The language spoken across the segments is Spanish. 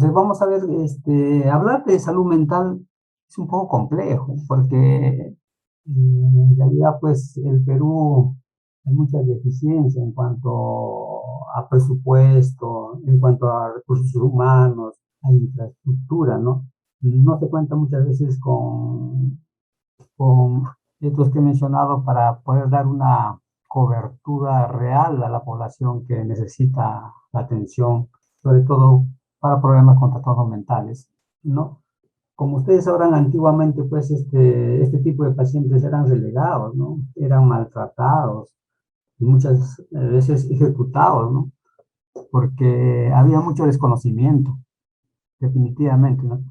Entonces, vamos a ver, hablar de salud mental es un poco complejo, porque en realidad, pues, el Perú hay muchas deficiencias en cuanto a presupuesto, en cuanto a recursos humanos, a infraestructura, ¿no? No se cuenta muchas veces con estos que he mencionado para poder dar una cobertura real a la población que necesita la atención, sobre todo para problemas con trastornos mentales, ¿no? Como ustedes sabrán, antiguamente, pues, este tipo de pacientes eran relegados, ¿no? Eran maltratados y muchas veces ejecutados, ¿no? Porque había mucho desconocimiento, definitivamente, ¿no?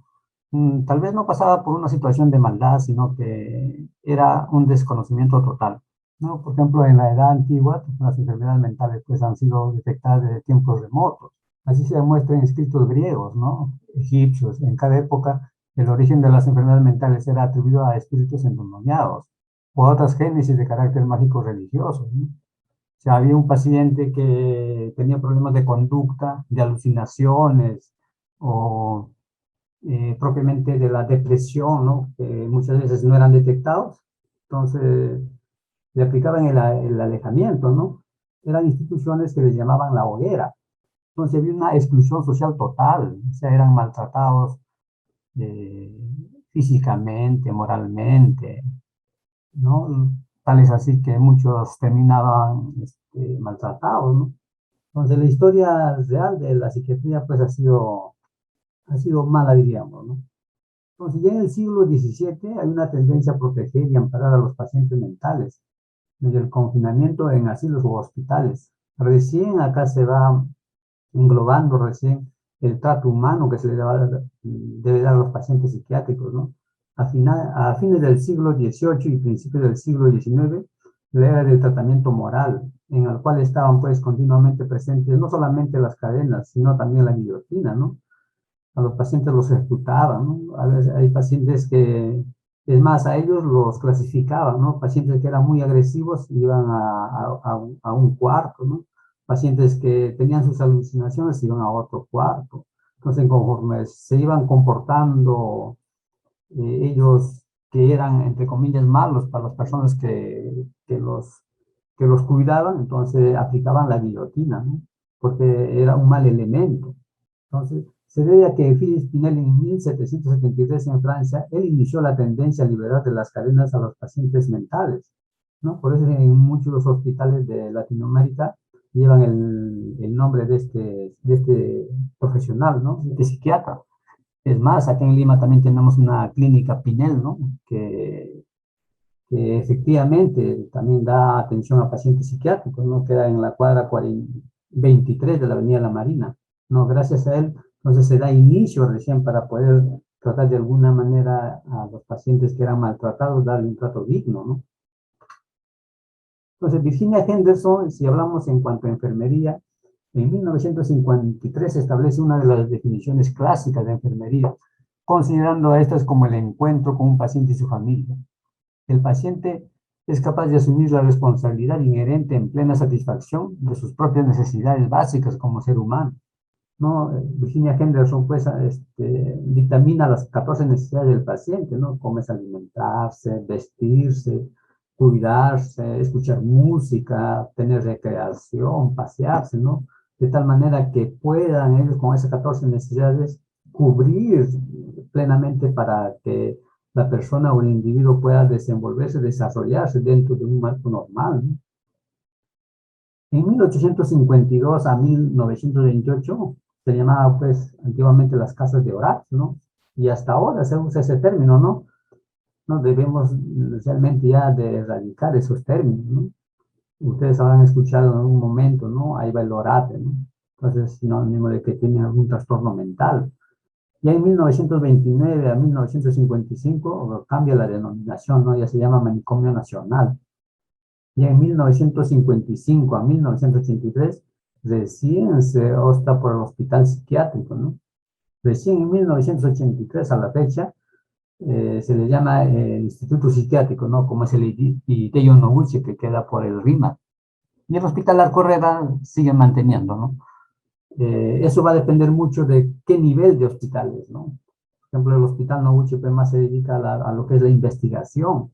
Tal vez no pasaba por una situación de maldad, sino que era un desconocimiento total, ¿no? Por ejemplo, en la edad antigua, las enfermedades mentales, pues, han sido detectadas desde tiempos remotos. Así se demuestra en escritos griegos, ¿no? Egipcios. En cada época, el origen de las enfermedades mentales era atribuido a espíritus endemoniados o a otras génesis de carácter mágico religioso, ¿no? O sea, había un paciente que tenía problemas de conducta, de alucinaciones o propiamente de la depresión, ¿no? Que muchas veces no eran detectados. Entonces, le aplicaban el alejamiento, ¿no? Eran instituciones que les llamaban la hoguera. Entonces, había una exclusión social total. O sea, eran maltratados eh, físicamente, moralmente, ¿no? Tal es así que muchos terminaban maltratados, ¿no? Entonces, la historia real de la psiquiatría, pues, ha sido mala, diríamos, ¿no? Entonces, ya en el siglo XVII hay una tendencia a proteger y amparar a los pacientes mentales, desde el confinamiento en asilos u hospitales. Recién acá se va englobando recién el trato humano que se debe dar a los pacientes psiquiátricos, ¿no? A fines del siglo XVIII y principios del siglo XIX, la era del tratamiento moral, en el cual estaban, pues, continuamente presentes no solamente las cadenas, sino también la guillotina, ¿no? A los pacientes los ejecutaban, ¿no? A veces hay pacientes que, es más, a ellos los clasificaban, ¿no? Pacientes que eran muy agresivos iban a un cuarto, ¿no? Pacientes que tenían sus alucinaciones iban a otro cuarto. Entonces, conforme se iban comportando ellos que eran, entre comillas, malos para las personas que los cuidaban, entonces aplicaban la guillotina, ¿no? Porque era un mal elemento. Entonces, se debe a que Philippe Pinel en 1773 en Francia, él inició la tendencia a liberar de las cadenas a los pacientes mentales, ¿no? Por eso en muchos de los hospitales de Latinoamérica llevan el nombre de este profesional, ¿no? De psiquiatra. Es más, aquí en Lima también tenemos una clínica Pinel, ¿no? Que efectivamente también da atención a pacientes psiquiátricos, ¿no? Queda en la cuadra 23 de la Avenida La Marina, ¿no? Gracias a él, entonces se da inicio recién para poder tratar de alguna manera a los pacientes que eran maltratados, darle un trato digno, ¿no? Entonces, Virginia Henderson, si hablamos en cuanto a enfermería, en 1953 establece una de las definiciones clásicas de enfermería, considerando a estas como el encuentro con un paciente y su familia. El paciente es capaz de asumir la responsabilidad inherente en plena satisfacción de sus propias necesidades básicas como ser humano, ¿no? Virginia Henderson, pues, dictamina las 14 necesidades del paciente, ¿no? Como es alimentarse, vestirse, cuidarse, escuchar música, tener recreación, pasearse, ¿no? De tal manera que puedan ellos con esas 14 necesidades cubrir plenamente para que la persona o el individuo pueda desenvolverse, desarrollarse dentro de un marco normal, ¿no? En 1852 a 1928 se llamaba, pues, antiguamente las casas de Horacio, ¿no? Y hasta ahora se usa ese término, ¿no? No debemos realmente ya de erradicar esos términos, ¿no? Ustedes habrán escuchado en algún momento, ¿no? Ahí va el orate, ¿no? Entonces, sinónimo de que tiene algún trastorno mental. Ya en 1929 a 1955 cambia la denominación, ¿no? Ya se llama manicomio nacional. Ya en 1955 a 1983 recién se opta por el hospital psiquiátrico, ¿no? Recién en 1983 a la fecha se le llama Instituto Psiquiátrico, ¿no? Como es el Iteyo Noguchi, que queda por el RIMAC. Y el Hospital Arcorreda sigue manteniendo, ¿no? Eso va a depender mucho de qué nivel de hospitales, ¿no? Por ejemplo, el Hospital Noguchi pues, más se dedica a lo que es la investigación,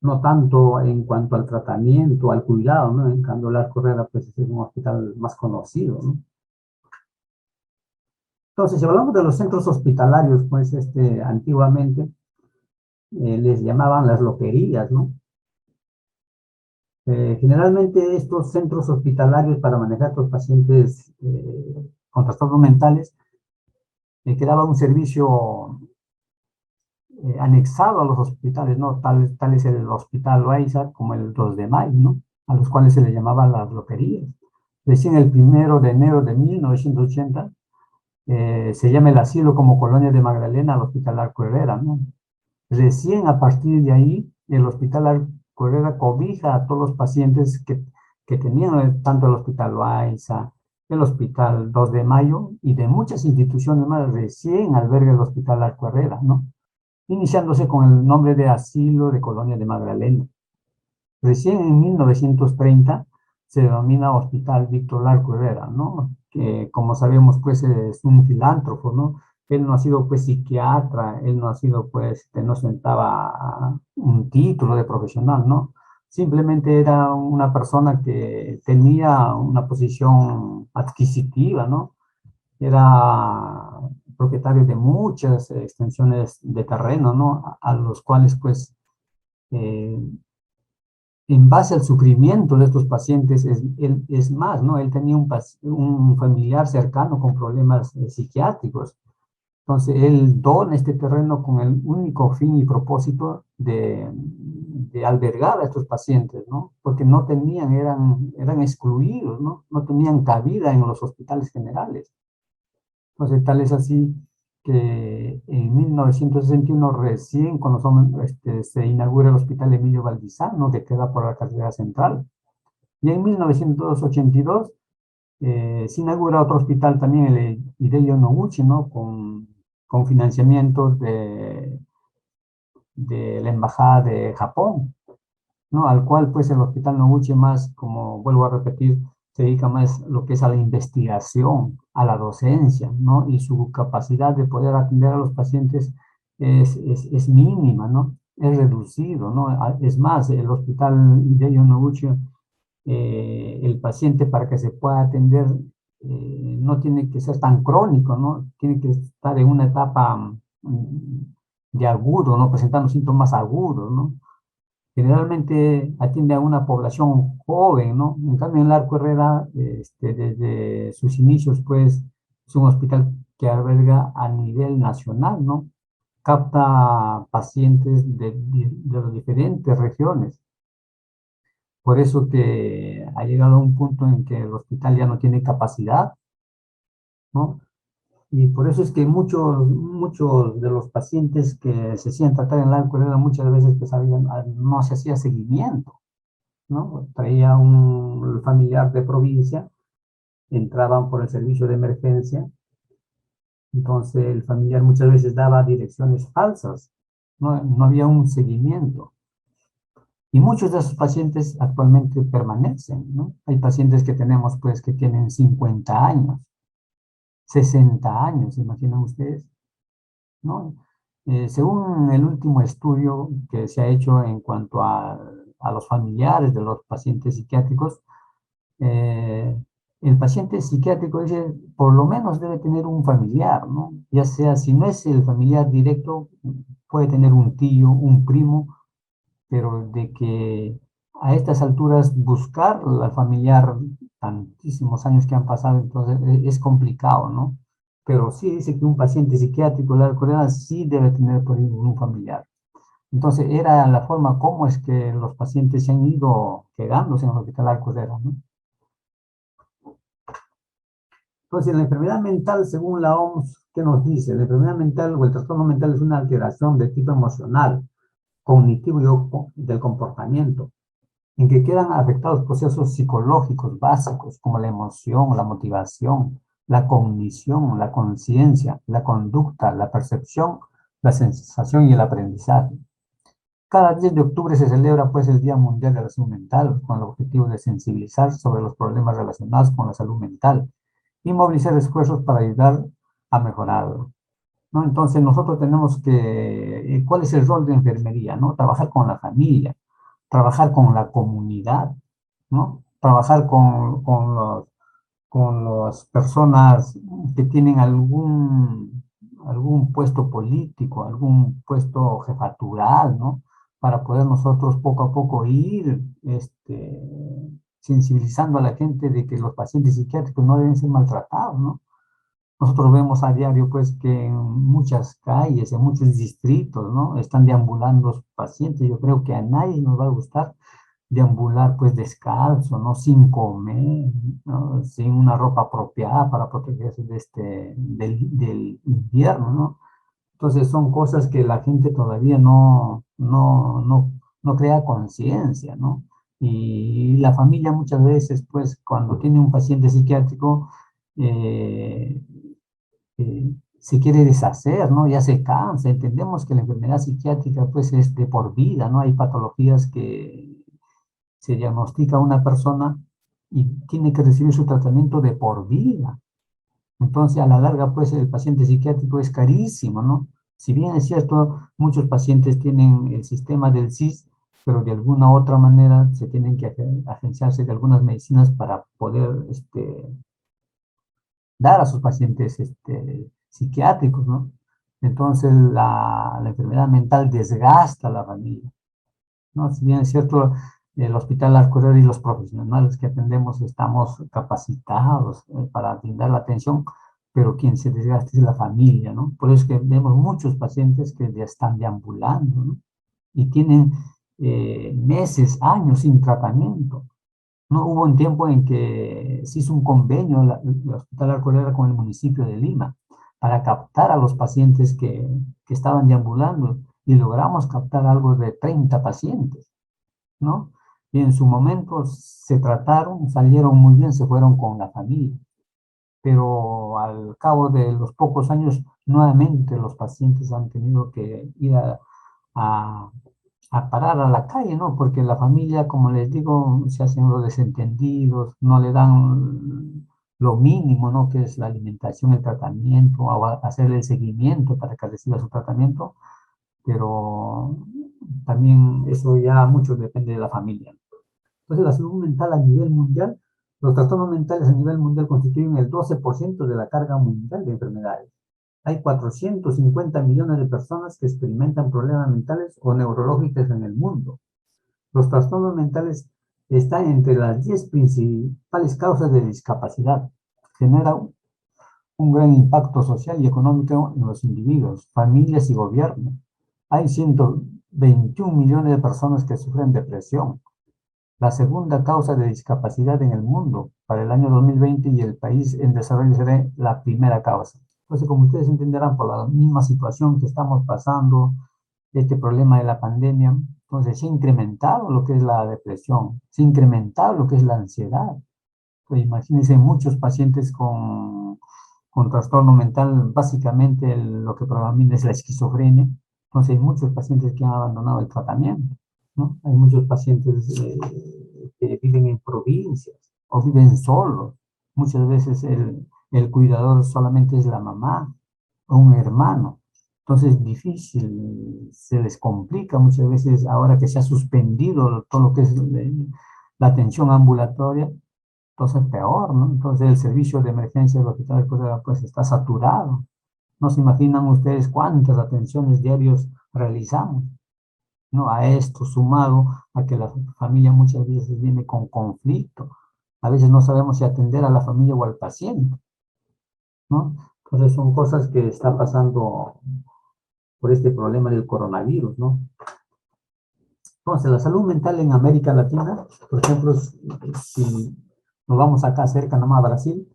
no tanto en cuanto al tratamiento, al cuidado, ¿no? En cambio, la Correa pues, es un hospital más conocido, ¿no? Entonces, si hablamos de los centros hospitalarios, pues antiguamente les llamaban las loquerías, ¿no? Generalmente estos centros hospitalarios para manejar a los pacientes con trastornos mentales que daban un servicio anexado a los hospitales, ¿no? Tal es el Hospital Loaiza como el 2 de Mayo, ¿no? A los cuales se les llamaban las loquerías. Recién el 1 de enero de 1980 se llama el asilo como Colonia de Magdalena al Hospital Arco Herrera, ¿no? Recién a partir de ahí, el Hospital Arco Herrera cobija a todos los pacientes que tenían tanto el Hospital Loaiza, el Hospital 2 de Mayo y de muchas instituciones más, recién alberga el Hospital Arco Herrera, ¿no? Iniciándose con el nombre de Asilo de Colonia de Magdalena. Recién en 1930 se denomina Hospital Víctor Larco Herrera, ¿no? Que como sabemos, pues es un filántropo, ¿no? Él no ha sido, pues, psiquiatra, él no ha sido, pues, no sentaba un título de profesional, ¿no? Simplemente era una persona que tenía una posición adquisitiva, ¿no? Era propietario de muchas extensiones de terreno, ¿no? A los cuales, pues, eh, en base al sufrimiento de estos pacientes, es más, ¿no? Él tenía un familiar cercano con problemas psiquiátricos. Entonces, él dona este terreno con el único fin y propósito de albergar a estos pacientes, ¿no? Porque no tenían, eran excluidos, ¿no? No tenían cabida en los hospitales generales. Entonces, tal es así que en 1961, recién cuando se inaugura el Hospital Emilio Valdizano, que queda por la carretera central. Y en 1982 se inaugura otro hospital también, el Hideo Noguchi, ¿no? Con financiamiento de la Embajada de Japón, ¿no? Al cual pues el Hospital Noguchi más, como vuelvo a repetir, se dedica más lo que es a la investigación, a la docencia, ¿no? Y su capacidad de poder atender a los pacientes es mínima, ¿no? Es reducido, ¿no? Es más, el Hospital Hideo Noguchi, el paciente para que se pueda atender no tiene que ser tan crónico, ¿no? Tiene que estar en una etapa de agudo, ¿no? Presentando síntomas agudos, ¿no? Generalmente atiende a una población joven, ¿no? En cambio, en el Arco Herrera, desde sus inicios, pues, es un hospital que alberga a nivel nacional, ¿no? Capta pacientes de las diferentes regiones. Por eso que ha llegado a un punto en que el hospital ya no tiene capacidad, ¿no? Y por eso es que muchos de los pacientes que se hacían tratar en la Arco Herrera muchas veces pues, no se hacía seguimiento, ¿no? Traía un familiar de provincia, entraban por el servicio de emergencia, entonces el familiar muchas veces daba direcciones falsas, no había un seguimiento. Y muchos de esos pacientes actualmente permanecen, ¿no? Hay pacientes que tenemos, pues, que tienen 50 años, 60 años, imaginan ustedes, ¿no? Según el último estudio que se ha hecho en cuanto a los familiares de los pacientes psiquiátricos, eh, el paciente psiquiátrico dice, por lo menos debe tener un familiar, ¿no? Ya sea, si no es el familiar directo, puede tener un tío, un primo, pero de que a estas alturas buscar al familiar, tantísimos años que han pasado, entonces es complicado, ¿no? Pero sí dice que un paciente psiquiátrico de la coreana sí debe tener por ahí un familiar. Entonces era la forma como es que los pacientes se han ido quedándose en el hospital Alcudera, ¿no? Entonces, la enfermedad mental, según la OMS, ¿qué nos dice? La enfermedad mental o el trastorno mental es una alteración de tipo emocional, cognitivo y del comportamiento, en que quedan afectados procesos psicológicos básicos como la emoción, la motivación, la cognición, la conciencia, la conducta, la percepción, la sensación y el aprendizaje. Cada 10 de octubre se celebra pues el Día Mundial de la Salud Mental con el objetivo de sensibilizar sobre los problemas relacionados con la salud mental y movilizar esfuerzos para ayudar a mejorarlo, ¿no? Entonces nosotros tenemos que, ¿cuál es el rol de enfermería, no? Trabajar con la familia, trabajar con la comunidad, ¿no? Trabajar con las personas que tienen algún puesto político, algún puesto jefatural, ¿no? Para poder nosotros poco a poco ir sensibilizando a la gente de que los pacientes psiquiátricos no deben ser maltratados, ¿no? Nosotros vemos a diario, pues, que en muchas calles, en muchos distritos, ¿no? Están deambulando pacientes. Yo creo que a nadie nos va a gustar deambular, pues, descalzo, ¿no? Sin comer, ¿no? Sin una ropa apropiada para protegerse del invierno, ¿no? Entonces, son cosas que la gente todavía no crea conciencia, ¿no? Y la familia muchas veces, pues, cuando tiene un paciente psiquiátrico, eh, se quiere deshacer, ¿no? Ya se cansa. Entendemos que la enfermedad psiquiátrica, pues, es de por vida, ¿no? Hay patologías que se diagnostica a una persona y tiene que recibir su tratamiento de por vida. Entonces, a la larga, pues, el paciente psiquiátrico es carísimo, ¿no? Si bien es cierto, muchos pacientes tienen el sistema del SIS, pero de alguna u otra manera se tienen que agenciarse de algunas medicinas para poder dar a sus pacientes psiquiátricos, ¿no? Entonces la enfermedad mental desgasta a la familia, ¿no? Si bien es cierto, el Hospital Arcoíris y los profesionales que atendemos estamos capacitados para brindar la atención, pero quien se desgasta es la familia, ¿no? Por eso es que vemos muchos pacientes que ya están deambulando, ¿no? Y tienen meses, años sin tratamiento. No hubo un tiempo en que se hizo un convenio el Hospital Arcolera con el municipio de Lima para captar a los pacientes que estaban deambulando y logramos captar algo de 30 pacientes, ¿no? Y en su momento se trataron, salieron muy bien, se fueron con la familia, pero al cabo de los pocos años, nuevamente los pacientes han tenido que ir a a parar a la calle, ¿no? Porque la familia, como les digo, se hacen los desentendidos, no le dan lo mínimo, ¿no? Que es la alimentación, el tratamiento, o hacer el seguimiento para que reciba su tratamiento, pero también eso ya mucho depende de la familia. Entonces, la salud mental a nivel mundial, los trastornos mentales a nivel mundial constituyen el 12% de la carga mundial de enfermedades. Hay 450 millones de personas que experimentan problemas mentales o neurológicos en el mundo. Los trastornos mentales están entre las 10 principales causas de discapacidad. Genera un gran impacto social y económico en los individuos, familias y gobiernos. Hay 121 millones de personas que sufren depresión, la segunda causa de discapacidad en el mundo para el año 2020, y el país en desarrollo será la primera causa. Entonces, como ustedes entenderán, por la misma situación que estamos pasando, este problema de la pandemia, entonces se ha incrementado lo que es la depresión, se ha incrementado lo que es la ansiedad. Pues imagínense muchos pacientes con trastorno mental, básicamente lo que predomina es la esquizofrenia. Entonces hay muchos pacientes que han abandonado el tratamiento, ¿no? Hay muchos pacientes que viven en provincias o viven solos. Muchas veces el cuidador solamente es la mamá o un hermano. Entonces es difícil, se les complica muchas veces ahora que se ha suspendido todo lo que es la atención ambulatoria. Entonces peor, ¿no? Entonces el servicio de emergencia del hospital de Córdoba, pues está saturado. No se imaginan ustedes cuántas atenciones diarios realizamos, ¿no? A esto sumado a que la familia muchas veces viene con conflicto. A veces no sabemos si atender a la familia o al paciente, ¿no? Entonces son cosas que está pasando por este problema del coronavirus, ¿no? Entonces, la salud mental en América Latina, por ejemplo, si nos vamos acá cerca, nomás a Brasil,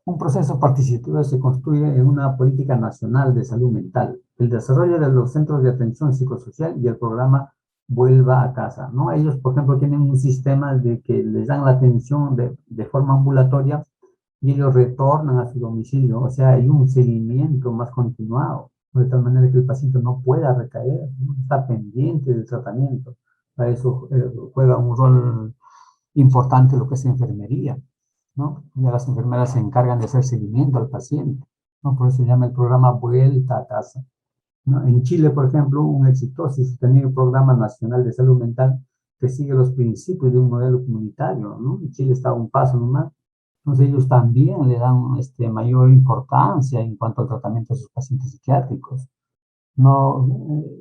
un proceso participativo se construye en una política nacional de salud mental, el desarrollo de los centros de atención psicosocial y el programa Vuelva a Casa, ¿no? Ellos, por ejemplo, tienen un sistema de que les dan la atención de forma ambulatoria y ellos retornan a su domicilio, o sea, hay un seguimiento más continuado, de tal manera que el paciente no pueda recaer, ¿no? Está pendiente del tratamiento. Para eso juega un rol importante lo que es enfermería. ¿no? Ya las enfermeras se encargan de hacer seguimiento al paciente, ¿no? Por eso se llama el programa Vuelta a Casa, ¿no? En Chile, por ejemplo, un exitoso y sostenido programa nacional de salud mental que sigue los principios de un modelo comunitario, ¿no? En Chile está a un paso nomás. Entonces ellos también le dan mayor importancia en cuanto al tratamiento de sus pacientes psiquiátricos. No,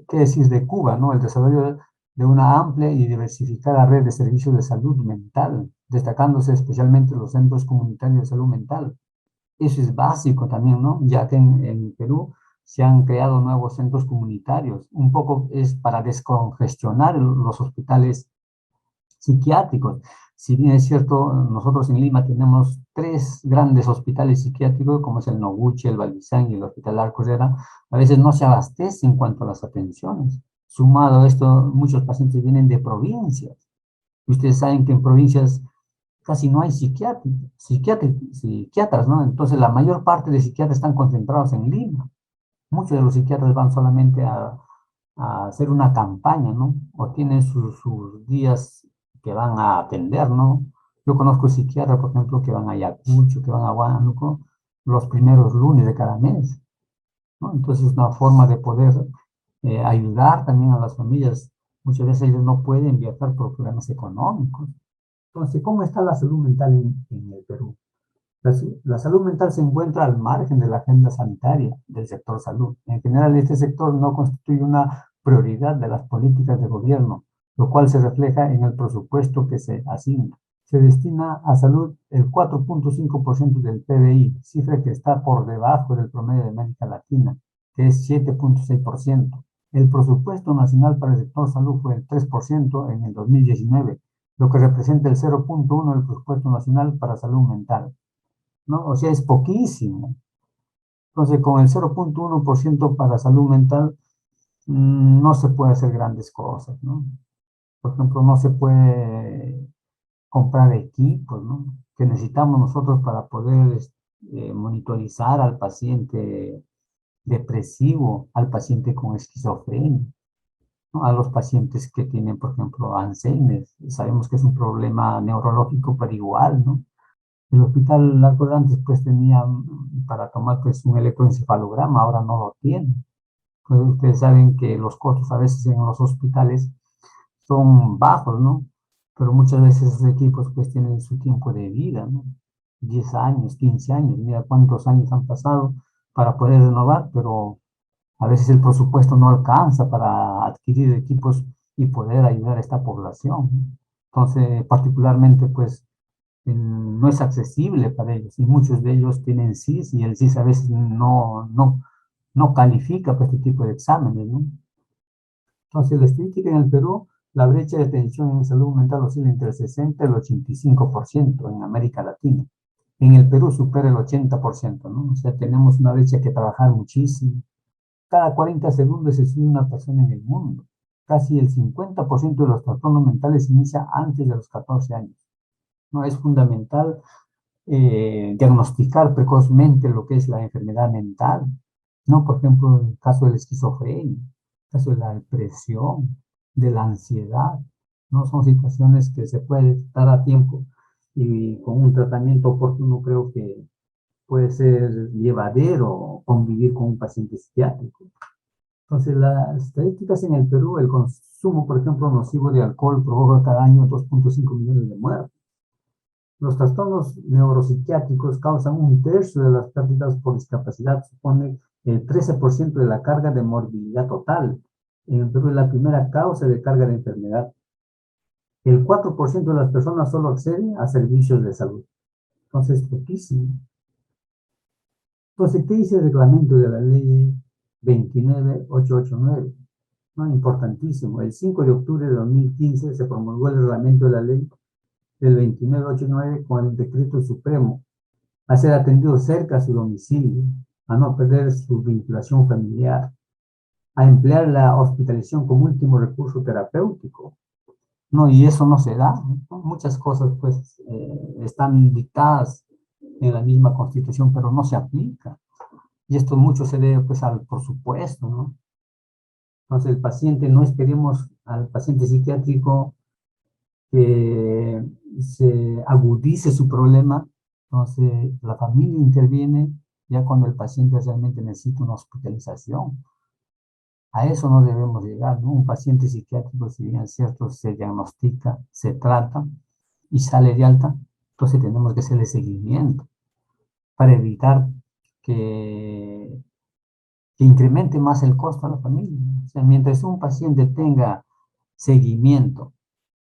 ¿qué decir de Cuba, no? El desarrollo de una amplia y diversificada red de servicios de salud mental, destacándose especialmente los centros comunitarios de salud mental. Eso es básico también, ¿no? Ya que en Perú se han creado nuevos centros comunitarios. Un poco es para descongestionar los hospitales psiquiátricos. Si bien es cierto, nosotros en Lima tenemos tres grandes hospitales psiquiátricos, como es el Noguchi, el Balizán y el Hospital Arco Herrera, a veces no se abastece en cuanto a las atenciones. Sumado a esto, muchos pacientes vienen de provincias. Y ustedes saben que en provincias casi no hay psiquiatras, ¿no? Entonces, la mayor parte de psiquiatras están concentrados en Lima. Muchos de los psiquiatras van solamente a hacer una campaña, ¿no? O tienen sus días que van a atender, ¿no? Yo conozco psiquiatras, por ejemplo, que van a Ayacucho, que van a Huánuco, los primeros lunes de cada mes, ¿no? Entonces es una forma de poder ayudar también a las familias. Muchas veces ellos no pueden viajar por problemas económicos. Entonces, ¿cómo está la salud mental en el Perú? La salud mental se encuentra al margen de la agenda sanitaria del sector salud. En general, este sector no constituye una prioridad de las políticas de gobierno, lo cual se refleja en el presupuesto que se asigna. Se destina a salud el 4.5% del PBI, cifra que está por debajo del promedio de América Latina, que es 7.6%. El presupuesto nacional para el sector salud fue el 3% en el 2019, lo que representa el 0.1% del presupuesto nacional para salud mental, ¿no? O sea, es poquísimo. Entonces, con el 0.1% para salud mental, no se puede hacer grandes cosas, ¿no? Por ejemplo, no se puede comprar equipos, ¿no? Que necesitamos nosotros para poder monitorizar al paciente depresivo, al paciente con esquizofrenia, ¿no? A los pacientes que tienen, por ejemplo, Alzheimer. Sabemos que es un problema neurológico, pero igual, ¿no? El hospital Largo de antes pues tenía para tomar pues un electroencefalograma, ahora no lo tiene. Pues ustedes saben que los costos a veces en los hospitales son bajos, ¿no? Pero muchas veces esos equipos pues tienen su tiempo de vida, ¿no? 10 años, 15 años, mira cuántos años han pasado para poder renovar, pero a veces el presupuesto no alcanza para adquirir equipos y poder ayudar a esta población, ¿no? Entonces, particularmente pues no es accesible para ellos y muchos de ellos tienen CIS y el CIS a veces no califica para este tipo de exámenes, ¿no? Entonces, la estadística en el Perú, la brecha de atención en salud mental oscila entre el 60 y el 85% en América Latina. En el Perú supera el 80%, ¿no? O sea, tenemos una brecha que trabajar muchísimo. Cada 40 segundos se suicida una persona en el mundo. Casi el 50% de los trastornos mentales inicia antes de los 14 años. ¿No? Es fundamental diagnosticar precozmente lo que es la enfermedad mental, ¿no? Por ejemplo, en el caso de la esquizofrenia, en el caso de la depresión, de la ansiedad, ¿no? Son situaciones que se puede detectar a tiempo y con un tratamiento oportuno creo que puede ser llevadero convivir con un paciente psiquiátrico. Entonces, las estadísticas en el Perú, el consumo, por ejemplo, nocivo de alcohol provoca cada año 2.5 millones de muertes. Los trastornos neuropsiquiátricos causan un tercio de las pérdidas por discapacidad, supone el 13% de la carga de morbilidad total. En el Perú es la primera causa de carga de enfermedad. El 4% de las personas solo acceden a servicios de salud. Entonces, poquísimo. Entonces, ¿qué dice el reglamento de la ley 29889? ¿No? Importantísimo. El 5 de octubre de 2015 se promulgó el reglamento de la ley del 2989 con el decreto supremo a ser atendido cerca a su domicilio, a no perder su vinculación familiar, a emplear la hospitalización como último recurso terapéutico. No, y eso no se da, ¿no? Muchas cosas pues están dictadas en la misma Constitución, pero no se aplica. Y esto mucho se debe pues al presupuesto, ¿no? Entonces el paciente, no esperemos al paciente psiquiátrico que se agudice su problema Entonces, la familia interviene ya cuando el paciente realmente necesita una hospitalización. A eso no debemos llegar, ¿no? Un paciente psiquiátrico, si bien es cierto, se diagnostica, se trata y sale de alta, entonces tenemos que hacerle seguimiento para evitar que, que incremente más el costo a la familia. O sea, mientras un paciente tenga seguimiento,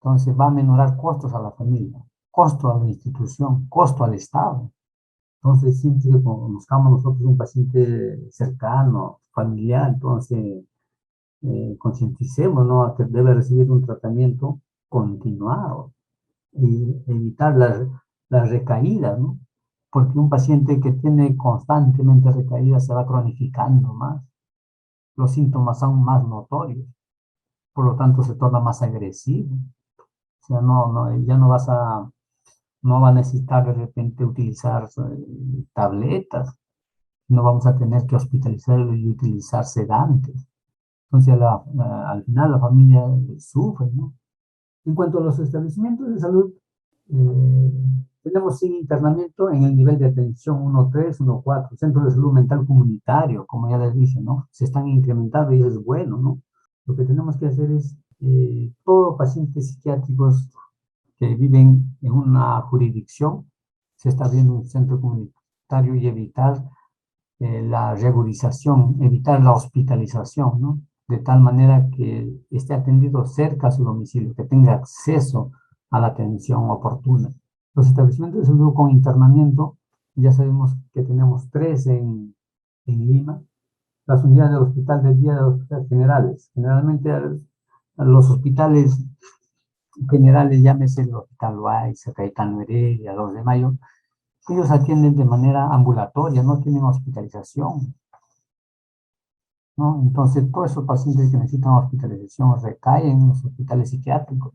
entonces va a menorar costos a la familia, costo a la institución, costo al Estado. Entonces, siempre que conozcamos nosotros un paciente cercano, familiar, entonces concienticemos, ¿no? A que debe recibir un tratamiento continuado y evitar las recaídas, ¿no? Porque un paciente que tiene constantemente recaídas se va cronificando más, los síntomas son más notorios, por lo tanto se torna más agresivo. O sea, ya no va a necesitar de repente utilizar tabletas, no vamos a tener que hospitalizarlo y utilizar sedantes. Entonces, al final la familia sufre, ¿no? En cuanto a los establecimientos de salud, eh, tenemos sin internamiento en el nivel de atención 1.3, 1.4, centros de salud mental comunitario, como ya les dije, ¿no? Se están incrementando y eso es bueno, ¿no? Lo que tenemos que hacer es, todos pacientes psiquiátricos que viven en una jurisdicción, se está abriendo un centro comunitario y evitar la regularización, evitar la hospitalización, ¿no? De tal manera que esté atendido cerca a su domicilio, que tenga acceso a la atención oportuna. Los establecimientos de salud con internamiento, ya sabemos que tenemos tres en Lima, las unidades del hospital del día de los hospitales generales. Generalmente a los hospitales generales, llámese el Hospital Loaiza, Caetano Heredia, 2 de Mayo, ellos atienden de manera ambulatoria, no tienen hospitalización, ¿no? Entonces, todos esos pacientes que necesitan hospitalización recaen en los hospitales psiquiátricos,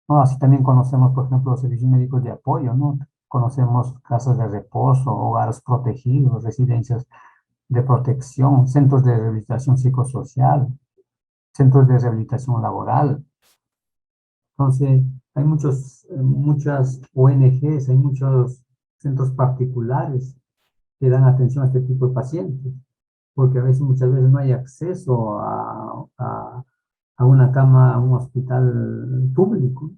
¿no? Así también conocemos, por ejemplo, los servicios médicos de apoyo, ¿no? Conocemos casas de reposo, hogares protegidos, residencias de protección, centros de rehabilitación psicosocial, centros de rehabilitación laboral. Entonces, hay muchas ONGs, hay muchos centros particulares que dan atención a este tipo de pacientes, porque muchas veces no hay acceso a una cama, a un hospital público.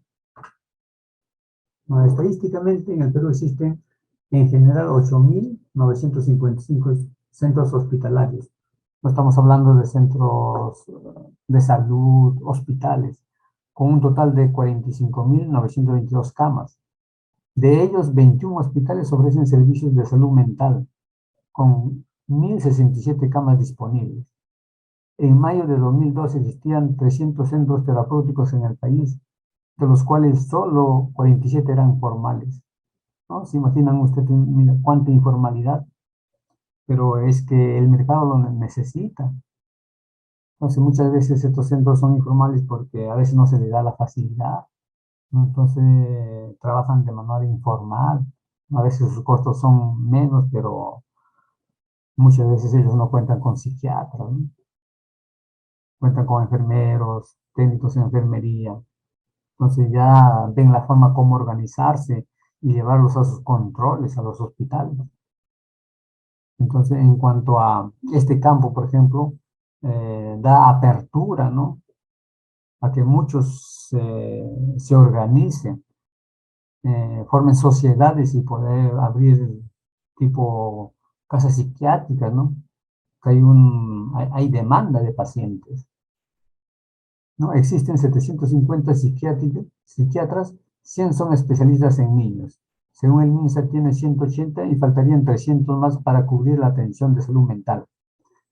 No, estadísticamente en el Perú existen en general 8.955 centros hospitalarios. No estamos hablando de centros de salud, hospitales, con un total de 45.922 camas. De ellos, 21 hospitales ofrecen servicios de salud mental, con 1.067 camas disponibles. En mayo de 2012 existían 300 centros terapéuticos en el país, de los cuales solo 47 eran formales, ¿no? Se imaginan ustedes, mira, cuánta informalidad, pero es que el mercado lo necesita. Entonces, muchas veces estos centros son informales porque a veces no se les da la facilidad, ¿no? Entonces, trabajan de manera informal. A veces sus costos son menos, pero muchas veces ellos no cuentan con psiquiatras, ¿no? Cuentan con enfermeros, técnicos en enfermería. Entonces ya ven la forma cómo organizarse y llevarlos a sus controles, a los hospitales. Entonces, en cuanto a este campo, por ejemplo, da apertura, ¿no? A que muchos se organicen, formen sociedades y poder abrir tipo casas psiquiátricas, ¿no? Que hay demanda de pacientes, ¿no? Existen 750 psiquiatras, 100 son especialistas en niños. Según el MINSA tiene 180 y faltarían 300 más para cubrir la atención de salud mental.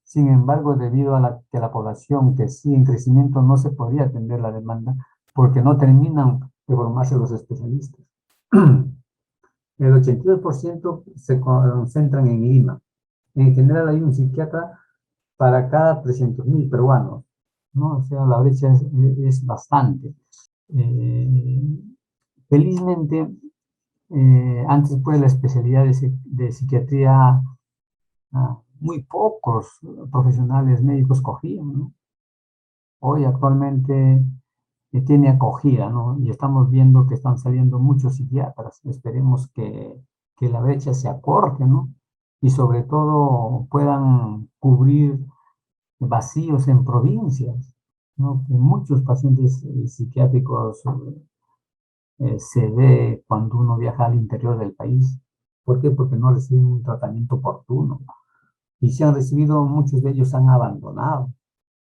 Sin embargo, debido a que la población que sigue en crecimiento no se podría atender la demanda porque no terminan de formarse los especialistas. El 82% se concentran en Lima. En general hay un psiquiatra para cada 300.000 peruanos, ¿no? O sea, la brecha es bastante. Eh, felizmente, antes pues la especialidad de psiquiatría, muy pocos profesionales médicos cogían, ¿no? Hoy actualmente tiene acogida, ¿no? Y estamos viendo que están saliendo muchos psiquiatras. Esperemos que la brecha se acorte, ¿no? Y sobre todo puedan cubrir vacíos en provincias, ¿no? Que muchos pacientes psiquiátricos se ve cuando uno viaja al interior del país. ¿Por qué? Porque no reciben un tratamiento oportuno. Y si han recibido, muchos de ellos han abandonado,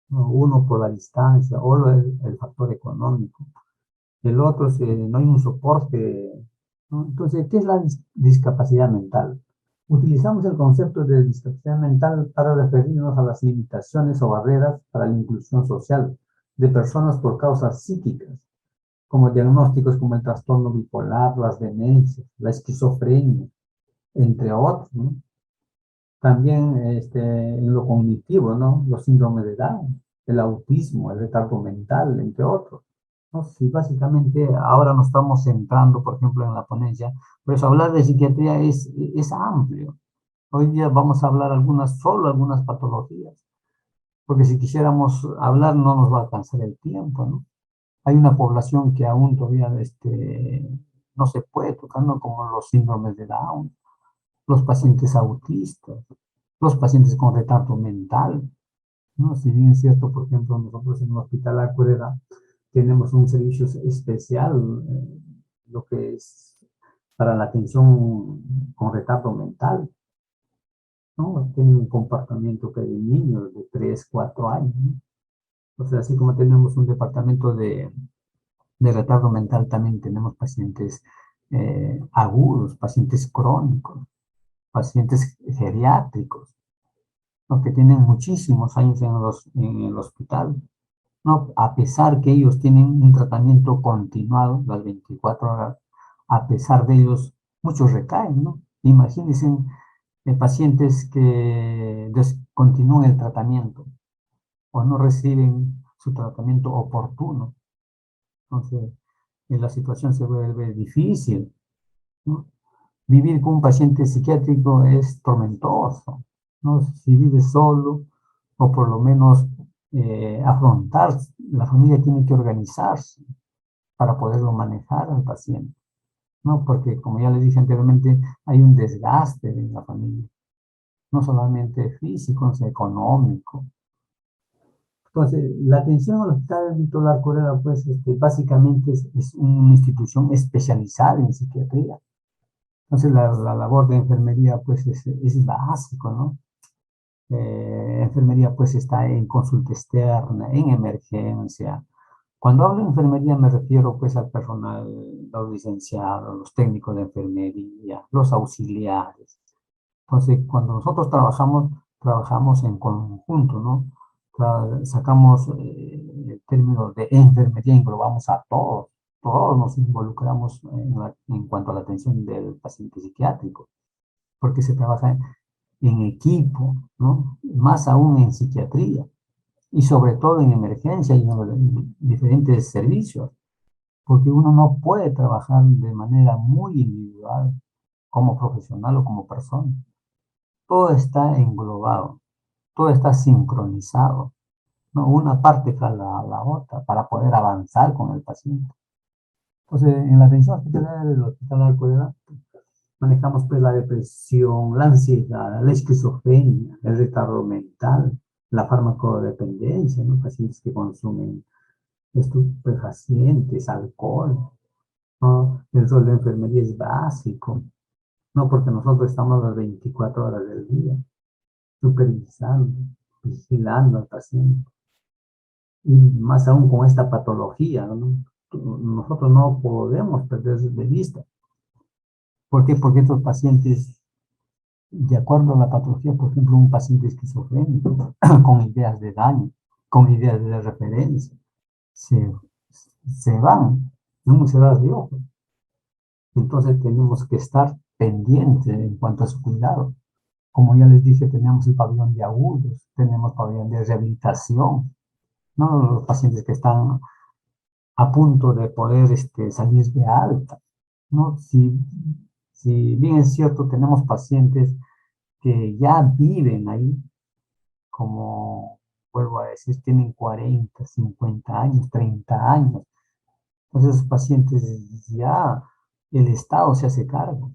¿no? Uno por la distancia, o el factor económico. El otro es que no hay un soporte, ¿no? Entonces, ¿qué es la discapacidad mental? Utilizamos el concepto de discapacidad mental para referirnos a las limitaciones o barreras para la inclusión social de personas por causas psíquicas, como diagnósticos como el trastorno bipolar, las demencias, la esquizofrenia, entre otros, ¿no? También en lo cognitivo, ¿no? Los síndromes de Down, el autismo, el retardo mental, entre otros, ¿no? Sí, básicamente ahora nos estamos centrando, por ejemplo, en la ponencia, por eso hablar de psiquiatría es amplio. Hoy día vamos a hablar solo algunas patologías, porque si quisiéramos hablar no nos va a alcanzar el tiempo, ¿no? Hay una población que aún todavía no se puede tocar, ¿no? Como los síndromes de Down, los pacientes autistas, los pacientes con retardo mental, ¿no? Si bien es cierto, por ejemplo, nosotros en el Hospital Arcureda tenemos un servicio especial, lo que es para la atención con retardo mental, ¿no? Tienen un comportamiento que de niños de 3 4 años, ¿no? O sea, así como tenemos un departamento de retardo mental, también tenemos pacientes agudos, pacientes crónicos, pacientes geriátricos, ¿no? Que tienen muchísimos años en el hospital, ¿no? A pesar que ellos tienen un tratamiento continuado las 24 horas, a pesar de ellos, muchos recaen, ¿no? Imagínense pacientes que descontinúan el tratamiento o no reciben su tratamiento oportuno. Entonces, la situación se vuelve difícil, ¿no? Vivir con un paciente psiquiátrico es tormentoso, ¿no? Si vive solo, o por lo menos afrontar, la familia tiene que organizarse para poderlo manejar al paciente, ¿no? Porque, como ya les dije anteriormente, hay un desgaste en la familia, no solamente físico, sino económico. Entonces, la atención al Hospital Víctor Larcoreda, pues, básicamente es una institución especializada en psiquiatría. Entonces, la labor de enfermería, pues, es básico, ¿no? Enfermería, pues, está en consulta externa, en emergencia. Cuando hablo de enfermería, me refiero, pues, al personal, los licenciados, los técnicos de enfermería, los auxiliares. Entonces, cuando nosotros trabajamos en conjunto, ¿no? Sacamos el término de enfermería, englobamos a todos, todos nos involucramos en cuanto a la atención del paciente psiquiátrico, porque se trabaja en equipo, ¿no? Más aún en psiquiatría y sobre todo en emergencia y en los diferentes servicios, porque uno no puede trabajar de manera muy individual como profesional o como persona. Todo está englobado, todo está sincronizado, ¿no? Una parte jala a la otra para poder avanzar con el paciente. Entonces, en la atención hospitalaria del Hospital Alcoyana manejamos pues la depresión, la ansiedad, la esquizofrenia, el retardo mental, la farmacodependencia, ¿no? Pacientes que consumen estupefacientes, alcohol, ¿no? El rol de enfermería es básico, ¿no? Porque nosotros estamos las 24 horas del día supervisando, vigilando al paciente. Y más aún con esta patología, ¿no? Nosotros no podemos perder de vista. ¿Por qué? Porque estos pacientes, de acuerdo a la patología, por ejemplo, un paciente esquizofrénico, con ideas de daño, con ideas de referencia, se, se van en un cerrar de ojos. Entonces tenemos que estar pendientes en cuanto a su cuidado. Como ya les dije, tenemos el pabellón de agudos, tenemos pabellón de rehabilitación, ¿no? Los pacientes que están a punto de poder salir de alta, ¿no? Si bien es cierto, tenemos pacientes que ya viven ahí, como vuelvo a decir, tienen 40, 50 años, 30 años, Entonces, esos pacientes ya el Estado se hace cargo.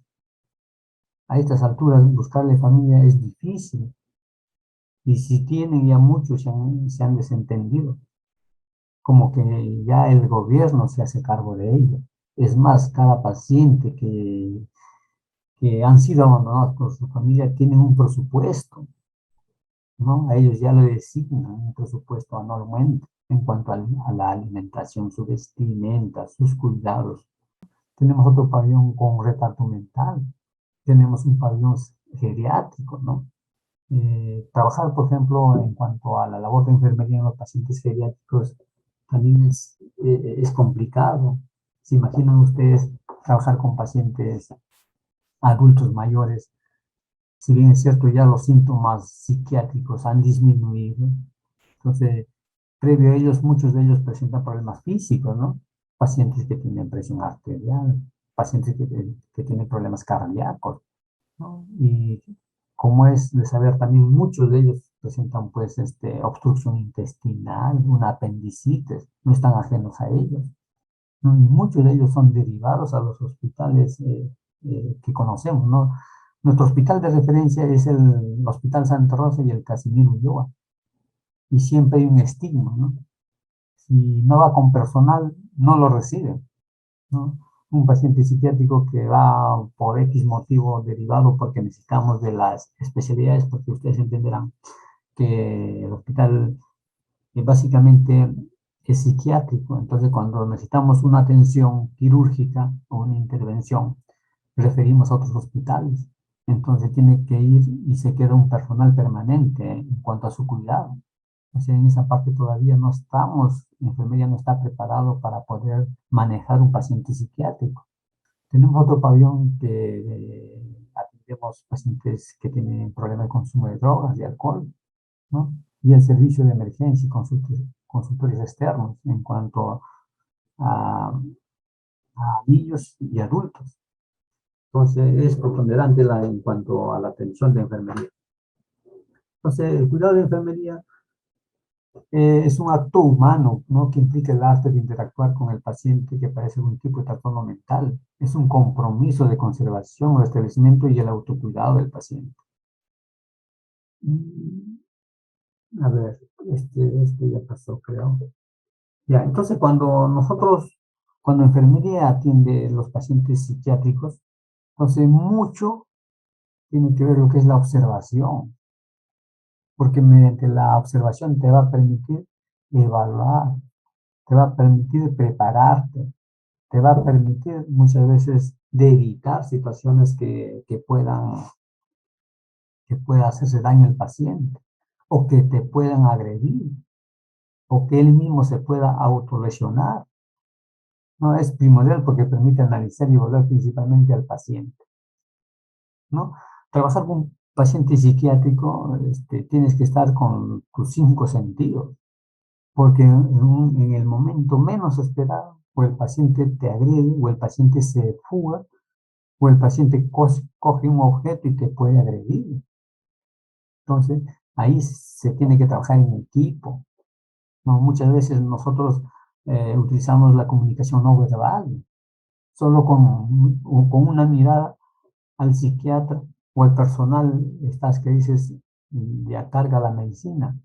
A estas alturas, buscarle familia es difícil. Y si tienen ya muchos, se han desentendido. Como que ya el gobierno se hace cargo de ello. Es más, cada paciente que han sido abandonados por su familia tienen un presupuesto, ¿no? A ellos ya le designan un presupuesto anualmente en cuanto a la alimentación, su vestimenta, sus cuidados. Tenemos otro pabellón con retardo mental, tenemos un pabellón geriátrico, ¿no? Trabajar, por ejemplo, en cuanto a la labor de enfermería en los pacientes geriátricos también es complicado. ¿Se imaginan ustedes trabajar con pacientes adultos mayores? Si bien es cierto, ya los síntomas psiquiátricos han disminuido, entonces, previo a ellos, muchos de ellos presentan problemas físicos, ¿no? Pacientes que tienen presión arterial, pacientes que tienen problemas cardíacos, ¿no? Y como es de saber, también muchos de ellos presentan, pues, obstrucción intestinal, una apendicitis, no están ajenos a ellos, ¿no? Y muchos de ellos son derivados a los hospitales que conocemos, ¿no? Nuestro hospital de referencia es el Hospital Santa Rosa y el Casimiro Ulloa, y siempre hay un estigma, ¿no? Si no va con personal, no lo recibe, ¿no? Un paciente psiquiátrico que va por X motivo derivado porque necesitamos de las especialidades, porque ustedes entenderán que el hospital básicamente es psiquiátrico, entonces cuando necesitamos una atención quirúrgica o una intervención, referimos a otros hospitales. Entonces tiene que ir y se queda un personal permanente en cuanto a su cuidado. O sea, en esa parte todavía no estamos, la enfermería no está preparado para poder manejar un paciente psiquiátrico. Tenemos otro pabellón que atendemos pacientes que tienen problemas de consumo de drogas, de alcohol, ¿no? Y el servicio de emergencia y consultores externos en cuanto a, a niños y adultos. Entonces, es preponderante en cuanto a la atención de enfermería. Entonces, el cuidado de enfermería es un acto humano, ¿no? Que implica el arte de interactuar con el paciente que padece algún tipo de trastorno mental. Es un compromiso de conservación, restablecimiento y el autocuidado del paciente. Mm, A ver, este ya pasó, creo. Ya, entonces cuando enfermería atiende los pacientes psiquiátricos, entonces mucho tiene que ver lo que es la observación, porque mediante la observación te va a permitir evaluar, te va a permitir prepararte, te va a permitir muchas veces de evitar situaciones que pueda hacerse daño al paciente o que te puedan agredir o que él mismo se pueda autolesionar. No es primordial porque permite analizar y evaluar principalmente al paciente, ¿no? Trabajar con un paciente psiquiátrico, tienes que estar con tus cinco sentidos, porque en el momento menos esperado, o el paciente te agrede, o el paciente se fuga, o el paciente coge un objeto y te puede agredir. Entonces, ahí se tiene que trabajar en equipo, ¿no? Muchas veces nosotros utilizamos la comunicación no verbal, solo con una mirada al psiquiatra o al personal, estás que dices, ya carga la medicina,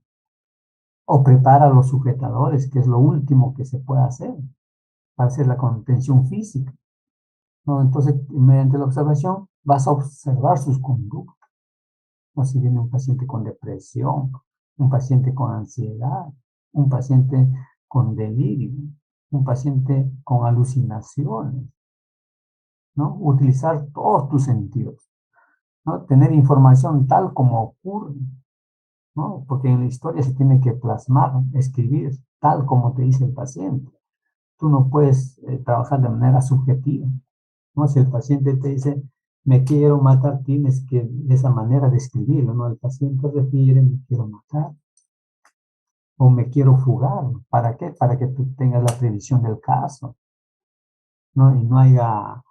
o prepara los sujetadores, que es lo último que se puede hacer para hacer la contención física, ¿no? Entonces, mediante la observación, vas a observar sus conductas. O si viene un paciente con depresión, un paciente con ansiedad, un paciente con delirio, un paciente con alucinaciones, ¿no? Utilizar todos tus sentidos, ¿no? Tener información tal como ocurre, ¿no? Porque en la historia se tiene que plasmar, escribir tal como te dice el paciente. Tú no puedes trabajar de manera subjetiva, ¿no? Si el paciente te dice, me quiero matar, tienes que de esa manera describirlo, ¿no? El paciente refiere, me quiero matar o me quiero fugar. ¿Para qué? Para que tú tengas la previsión del caso, ¿no? Y no haya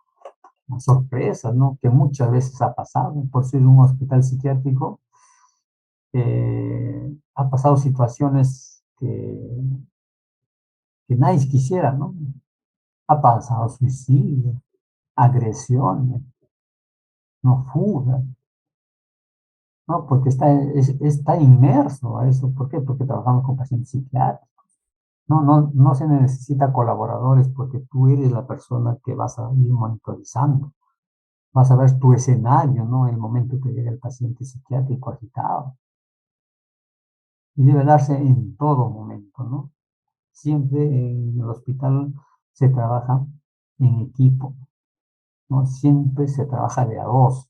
sorpresas, ¿no? Que muchas veces ha pasado. Por ser un hospital psiquiátrico, ha pasado situaciones que nadie quisiera, ¿no? ha pasado suicidio, agresiones, no fuga, ¿no? Porque está inmerso a eso. ¿Por qué? Porque trabajamos con pacientes psiquiátricos. No se necesita colaboradores porque tú eres la persona que vas a ir monitorizando. Vas a ver tu escenario, ¿no? El momento que llega el paciente psiquiátrico agitado. Y debe darse en todo momento, ¿no? Siempre en el hospital se trabaja en equipo, ¿no? Siempre se trabaja de a dos.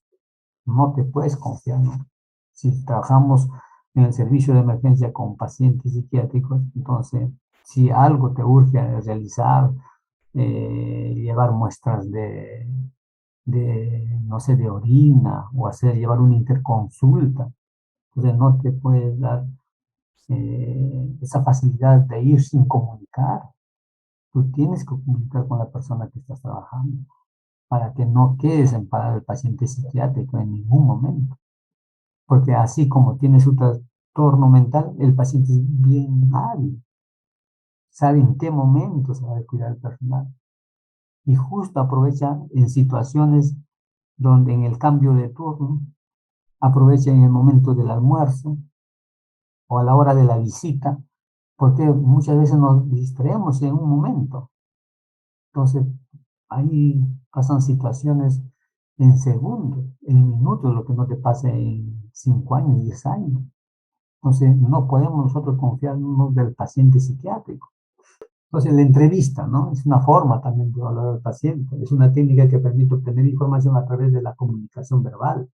No te puedes confiar, ¿no? Si trabajamos en el servicio de emergencia con pacientes psiquiátricos, entonces, si algo te urge a realizar, llevar muestras no sé, de orina o llevar una interconsulta, entonces no te puedes dar esa facilidad de ir sin comunicar. Tú tienes que comunicar con la persona que estás trabajando para que no quedes en parar al paciente psiquiátrico en ningún momento. Porque así como tiene su trastorno mental, el paciente es bien hábil, sabe en qué momento se va a cuidar el personal. Y justo aprovecha en situaciones donde en el cambio de turno, aprovecha en el momento del almuerzo o a la hora de la visita, porque muchas veces nos distraemos en un momento. Entonces, ahí pasan situaciones en segundos, en minutos, lo que no te pasa en 5 años, 10 años. Entonces, no podemos nosotros confiarnos del paciente psiquiátrico. Entonces, la entrevista, ¿no? Es una forma también de valorar al paciente. Es una técnica que permite obtener información a través de la comunicación verbal,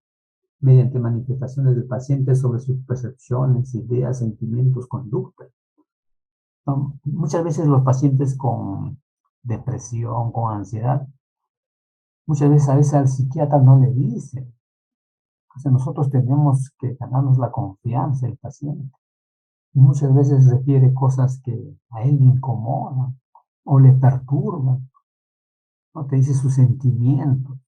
mediante manifestaciones del paciente sobre sus percepciones, ideas, sentimientos, conductas. ¿No? Muchas veces los pacientes con depresión, con ansiedad, muchas veces a veces al psiquiatra no le dice. O sea, nosotros tenemos que ganarnos la confianza del paciente. Y muchas veces refiere cosas que a él le incomodan o le perturban, ¿no? Te dice sus sentimientos.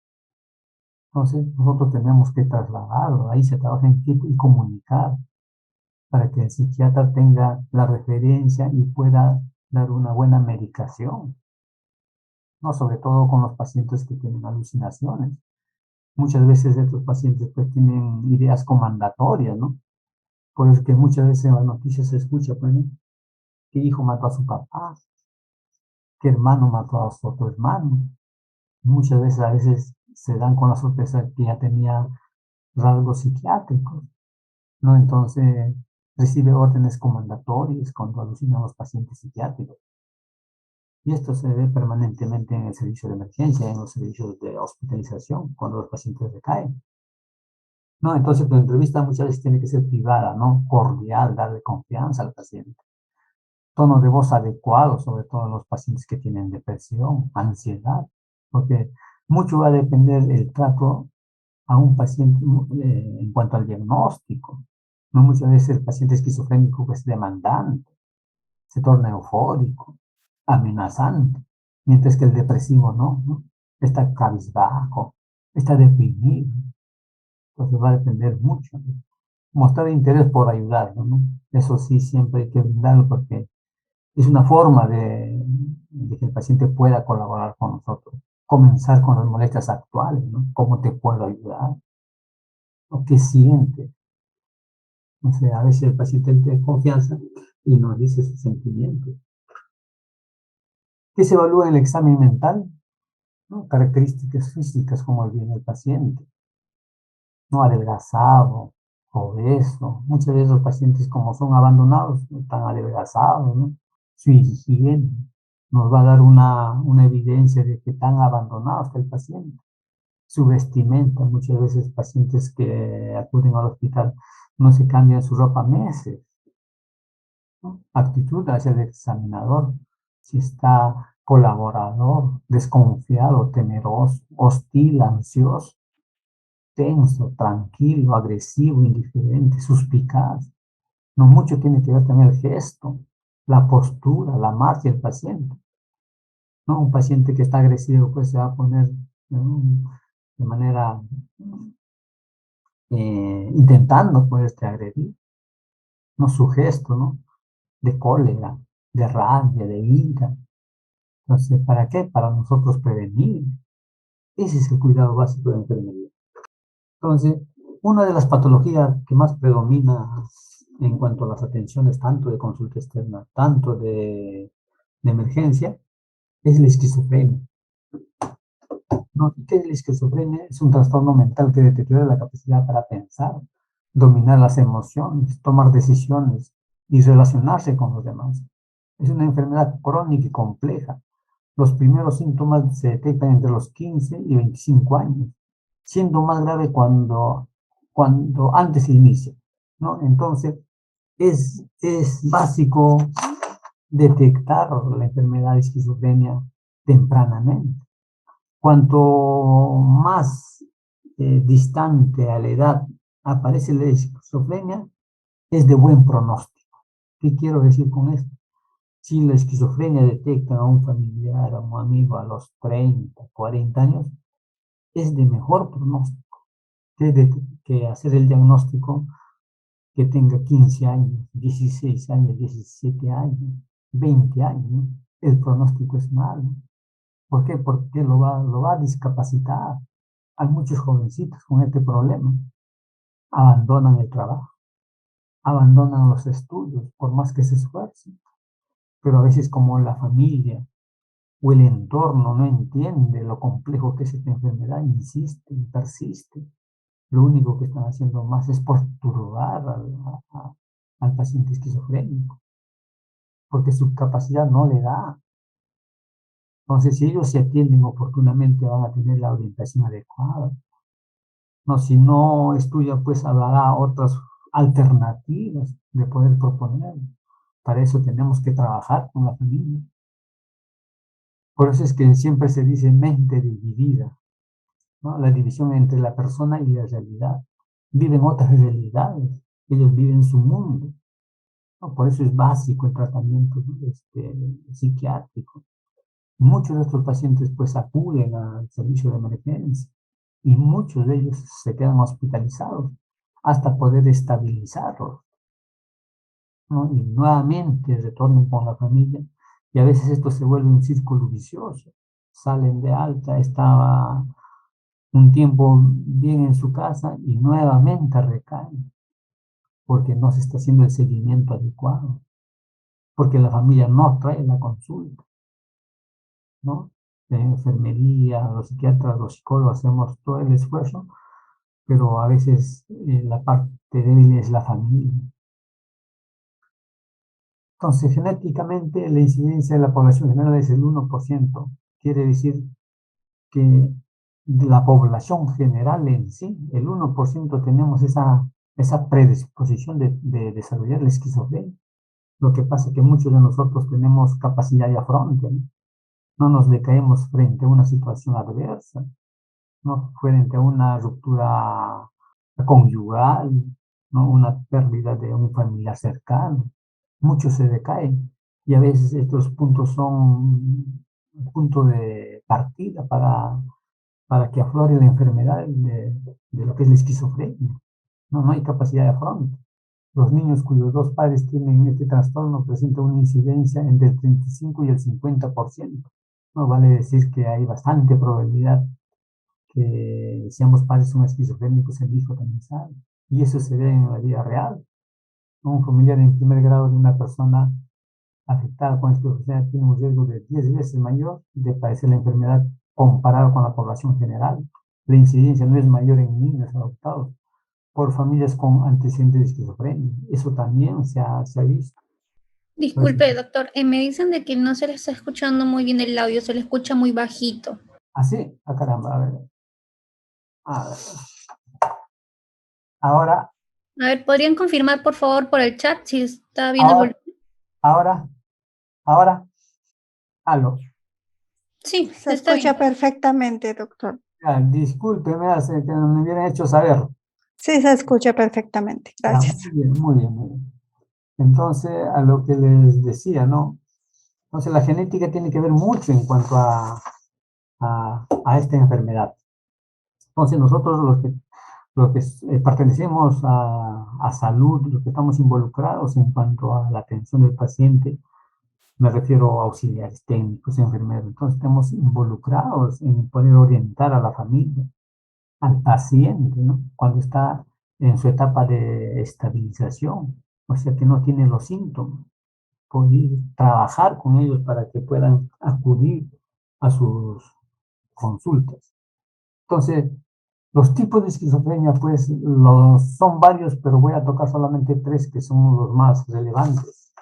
Entonces, nosotros tenemos que trasladarlo. Ahí se trabaja en equipo y comunicar para que el psiquiatra tenga la referencia y pueda dar una buena medicación, ¿no? Sobre todo con los pacientes que tienen alucinaciones. Muchas veces estos pacientes pues tienen ideas comandatorias, ¿no? Por eso que muchas veces en las noticias se escucha, pues, ¿no? Que hijo mató a su papá, que hermano mató a su otro hermano. Muchas veces, a veces se dan con la sorpresa que ya tenía rasgos psiquiátricos, ¿no? Entonces recibe órdenes comandatorias cuando alucinan los pacientes psiquiátricos. Y esto se ve permanentemente en el servicio de emergencia, en los servicios de hospitalización, cuando los pacientes recaen. No, entonces la entrevista muchas veces tiene que ser privada, ¿no? Cordial, darle confianza al paciente. Tono de voz adecuado, sobre todo en los pacientes que tienen depresión, ansiedad, porque mucho va a depender el trato a un paciente en cuanto al diagnóstico. No muchas veces el paciente esquizofrénico es demandante, se torna eufórico, amenazante, mientras que el depresivo no, está cabizbajo, está deprimido. Entonces va a depender mucho, ¿no? Mostrar interés por ayudarlo, ¿no? Eso sí, siempre hay que brindarlo porque es una forma de que el paciente pueda colaborar con nosotros. Comenzar con las molestias actuales, ¿no? ¿Cómo te puedo ayudar? ¿O qué sientes? O sea, a veces el paciente tiene confianza y nos dice sus sentimientos. ¿Qué se evalúa en el examen mental? ¿No? Características físicas como viene el paciente, ¿no? Adelgazado, obeso. Muchas veces los pacientes como son abandonados, están adelgazados, ¿no? Su higiene nos va a dar una evidencia de que tan abandonado está el paciente. Su vestimenta, muchas veces pacientes que acuden al hospital no se cambian su ropa meses, ¿no? Actitud hacia el examinador, si está colaborador, desconfiado, temeroso, hostil, ansioso, tenso, tranquilo, agresivo, indiferente, suspicaz. No mucho tiene que ver también el gesto, la postura, la marcha del paciente, ¿no? Un paciente que está agresivo pues se va a poner, ¿no? De manera intentando pues agredir, no su gesto, ¿no? De cólera, de rabia, de ira. Entonces, ¿para qué? Para nosotros prevenir. Ese es el cuidado básico de la enfermería. Entonces, una de las patologías que más predomina en cuanto a las atenciones, tanto de consulta externa, tanto de emergencia, es la esquizofrenia. ¿No? ¿Y qué es la esquizofrenia? Es un trastorno mental que deteriora la capacidad para pensar, dominar las emociones, tomar decisiones y relacionarse con los demás. Es una enfermedad crónica y compleja. Los primeros síntomas se detectan entre los 15 y 25 años, siendo más grave cuando antes se inicia, ¿no? Entonces, es básico detectar la enfermedad de esquizofrenia tempranamente. Cuanto más distante a la edad aparece la esquizofrenia, es de buen pronóstico. ¿Qué quiero decir con esto? Si la esquizofrenia detecta a un familiar, a un amigo a los 30, 40 años, es de mejor pronóstico que hacer el diagnóstico que tenga 15 años, 16 años, 17 años, 20 años, ¿no? El pronóstico es malo. ¿Por qué? Porque lo va a discapacitar. Hay muchos jovencitos con este problema. Abandonan el trabajo, abandonan los estudios, por más que se esfuercen. Pero a veces como la familia o el entorno no entiende lo complejo que es esta enfermedad, insiste y persiste. Lo único que están haciendo más es perturbar al paciente esquizofrénico, porque su capacidad no le da. Entonces, si ellos se atienden oportunamente, van a tener la orientación adecuada. No, si no estudia, pues habrá otras alternativas de poder proponer. Para eso tenemos que trabajar con la familia. Por eso es que siempre se dice mente dividida, ¿no? La división entre la persona y la realidad. Viven otras realidades, ellos viven su mundo, ¿no? Por eso es básico el tratamiento psiquiátrico. Muchos de estos pacientes pues acuden al servicio de emergencia y muchos de ellos se quedan hospitalizados hasta poder estabilizarlos, ¿no? Y nuevamente retornen con la familia y a veces esto se vuelve un círculo vicioso. Salen de alta, estaba un tiempo bien en su casa y nuevamente recaen porque no se está haciendo el seguimiento adecuado, porque la familia no trae la consulta, ¿no? La enfermería, los psiquiatras, los psicólogos hacemos todo el esfuerzo, pero a veces la parte débil es la familia. Entonces, genéticamente la incidencia de la población general es el 1%. Quiere decir que de la población general en sí, el 1% tenemos esa predisposición de desarrollar la esquizofrenia. Lo que pasa es que muchos de nosotros tenemos capacidad de afronte, ¿no? No nos decaemos frente a una situación adversa, ¿no? Frente a una ruptura conyugal, ¿no? Una pérdida de un familiar cercano. Muchos se decaen y a veces estos puntos son un punto de partida para que aflore la enfermedad de lo que es la esquizofrenia. No, no hay capacidad de afronte. Los niños cuyos dos padres tienen este trastorno presentan una incidencia entre el 35 y el 50%. No vale decir que hay bastante probabilidad que si ambos padres son esquizofrénicos, el hijo también sabe. Y eso se ve en la vida real. Un familiar en primer grado de una persona afectada con esquizofrenia tiene un riesgo de 10 veces mayor de padecer la enfermedad comparado con la población general. La incidencia no es mayor en niños adoptados por familias con antecedentes de esquizofrenia. Eso también se ha visto. Entonces, Disculpe, doctor, me dicen de que no se le está escuchando muy bien el audio, se le escucha muy bajito. así, caramba, a ver, a ver. Ahora, A ver, ¿podrían confirmar por favor por el chat si está bien el ahora, volumen? ahora, ahora, aló. Sí, Se está bien. escucha perfectamente, doctor. Ya, discúlpeme, hace que me hubieran hecho saber. Sí, se escucha perfectamente. Ya, Gracias. muy bien, muy bien, muy bien. Entonces, a lo que les decía, ¿no? Entonces, la genética tiene que ver mucho en cuanto a esta enfermedad. Entonces, nosotros los que pertenecemos a salud, los que estamos involucrados en cuanto a la atención del paciente, Me refiero a auxiliares técnicos, enfermeros. Entonces, estamos involucrados en poder orientar a la familia, al paciente, ¿no? Cuando está en su etapa de estabilización, o sea, que no tiene los síntomas, poder trabajar con ellos para que puedan acudir a sus consultas. Entonces, los tipos de esquizofrenia, pues, son varios, pero voy a tocar solamente tres que son los más relevantes,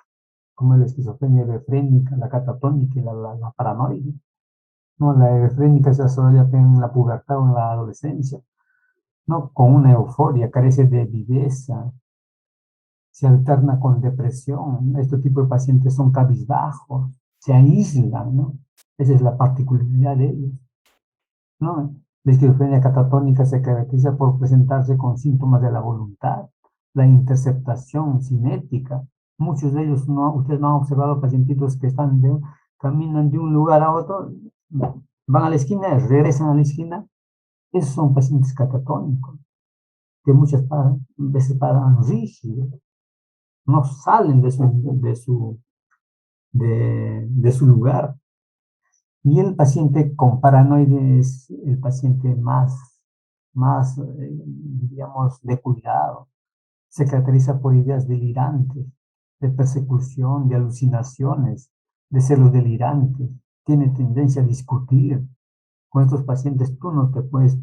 como la esquizofrenia hebefrénica, la catatónica y la paranoide. ¿No? La hebefrénica se desarrolla en la pubertad o en la adolescencia, ¿no? Con una euforia, carece de viveza, se alterna con depresión. Este tipo de pacientes son cabizbajos, se aíslan, ¿no? Esa es la particularidad de ellos, ¿no? La esquizofrenia catatónica se caracteriza por presentarse con síntomas de la voluntad, la interceptación cinética. Muchos de ellos, no, ustedes no han observado pacientitos que caminan de un lugar a otro, van a la esquina, regresan a la esquina. Esos son pacientes catatónicos, que muchas veces paran rígidos, no salen de su lugar. Y el paciente con paranoide es el paciente digamos, de cuidado. Se caracteriza por ideas delirantes, de persecución, de alucinaciones, de celos delirantes. Tiene tendencia a discutir. Con estos pacientes tú no te puedes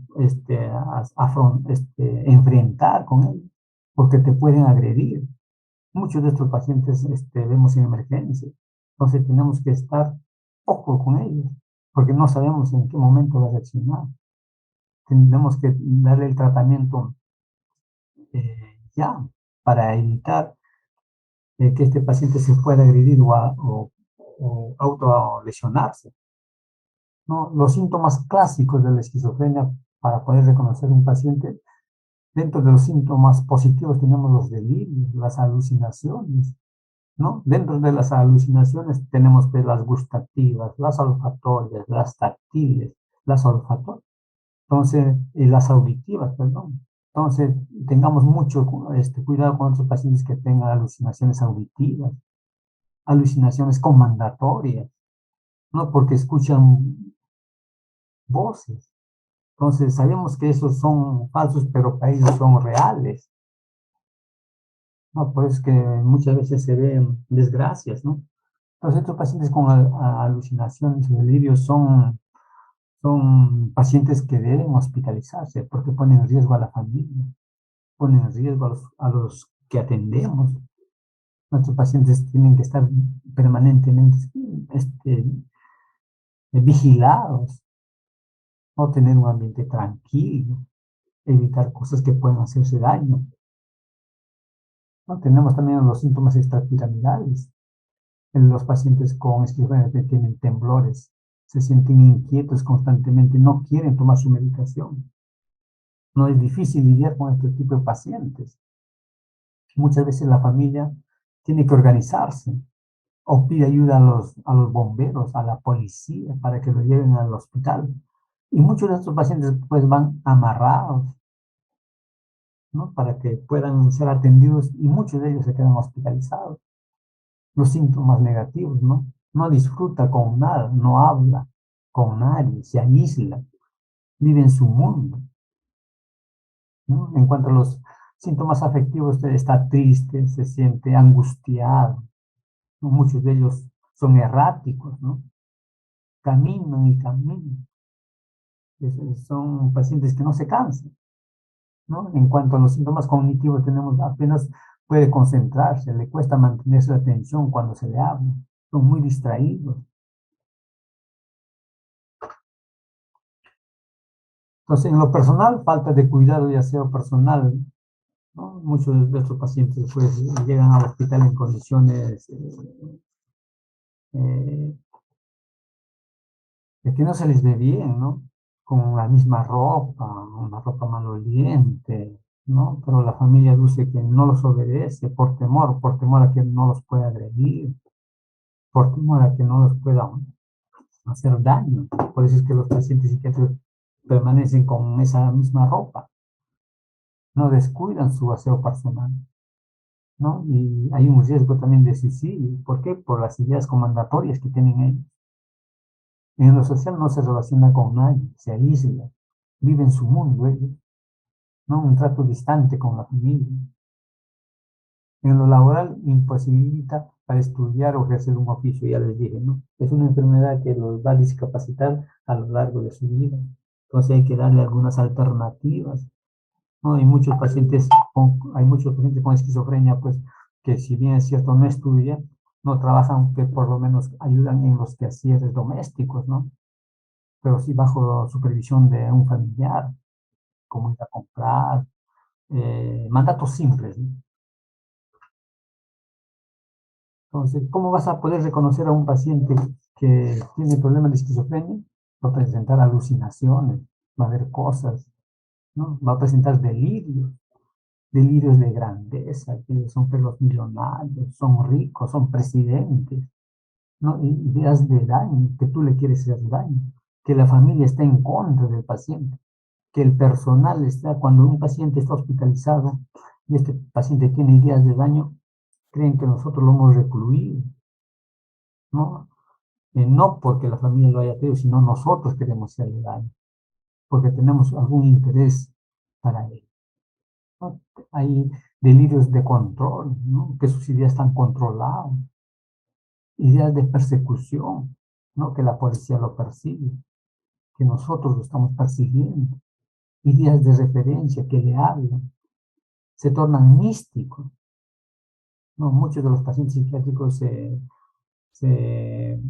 enfrentar con ellos porque te pueden agredir. Muchos de estos pacientes vemos en emergencia. Entonces tenemos que estar ojo con ellos, porque no sabemos en qué momento va a reaccionar. Tenemos que darle el tratamiento ya para evitar que este paciente se pueda agredir o autolesionarse, ¿no? Los síntomas clásicos de la esquizofrenia para poder reconocer un paciente, dentro de los síntomas positivos tenemos los delirios, las alucinaciones, ¿no? Dentro de las alucinaciones tenemos pues, las gustativas, las olfatorias, las táctiles, las olfatorias, entonces, y las auditivas, perdón. Entonces, tengamos mucho cuidado con otros pacientes que tengan alucinaciones auditivas, alucinaciones comandatorias, ¿no? Porque escuchan voces. Entonces, sabemos que esos son falsos, pero para ellos son reales. No, pues que muchas veces se ven desgracias, ¿no? Entonces, estos pacientes con alucinaciones y delirios son pacientes que deben hospitalizarse porque ponen en riesgo a la familia, ponen en riesgo a los que atendemos. Nuestros pacientes tienen que estar permanentemente vigilados, no tener un ambiente tranquilo, evitar cosas que pueden hacerse daño. ¿No? Tenemos también los síntomas extrapiramidales. En los pacientes con esquizofrenia tienen temblores, se sienten inquietos constantemente, no quieren tomar su medicación. No es difícil lidiar con este tipo de pacientes. Muchas veces la familia tiene que organizarse o pide ayuda a los bomberos, a la policía, para que lo lleven al hospital. Y muchos de estos pacientes pues van amarrados, ¿no? Para que puedan ser atendidos y muchos de ellos se quedan hospitalizados. Los síntomas negativos, ¿no? No disfruta con nada, no habla con nadie, se aísla, vive en su mundo, ¿no? En cuanto a los síntomas afectivos, usted está triste, se siente angustiado, ¿no? Muchos de ellos son erráticos, ¿no? Caminan y caminan. Son pacientes que no se cansan, ¿no? En cuanto a los síntomas cognitivos, tenemos apenas puede concentrarse, le cuesta mantener su atención cuando se le habla, son muy distraídos. Entonces, en lo personal, falta de cuidado y aseo personal, ¿no? Muchos de estos pacientes pues llegan al hospital en condiciones eh, de que no se les ve bien, ¿no? Con la misma ropa, una ropa maloliente, ¿no? Pero la familia dice que no los obedece por temor a que no los pueda agredir, por temor a que no los pueda hacer daño. Por eso es que los pacientes psiquiátricos permanecen con esa misma ropa, no descuidan su aseo personal, ¿no? Y hay un riesgo también de suicidio. ¿Por qué? Por las ideas comandatorias que tienen ellos. En lo social no se relaciona con nadie, se aísla, vive en su mundo ellos, ¿no? Un trato distante con la familia. En lo laboral imposibilita para estudiar o ejercer un oficio, ya les dije, ¿no? Es una enfermedad que los va a discapacitar a lo largo de su vida. Entonces hay que darle algunas alternativas, ¿no? Hay muchos pacientes con esquizofrenia, pues, que si bien es cierto no estudian, no trabajan, que por lo menos ayudan en los quehaceres domésticos, ¿no? Pero sí bajo supervisión de un familiar, como ir a comprar, mandatos simples, ¿no? Entonces, ¿cómo vas a poder reconocer a un paciente que tiene problemas de esquizofrenia? Va a presentar alucinaciones, va a ver cosas, ¿no? Va a presentar delirios de grandeza, que son los millonarios, son ricos, son presidentes, ¿no? Ideas de daño, que tú le quieres hacer daño, que la familia está en contra del paciente, que el personal está, cuando un paciente está hospitalizado y este paciente tiene ideas de daño, creen que nosotros lo hemos recluido, ¿no? No porque la familia lo haya pedido, sino nosotros queremos hacerle daño, porque tenemos algún interés para él, ¿no? Hay delirios de control, ¿no? Que sus ideas están controladas, ideas de persecución, ¿no? Que la policía lo persigue, que nosotros lo estamos persiguiendo, ideas de referencia que le hablan, se tornan místicos, ¿no? Muchos de los pacientes psiquiátricos se, se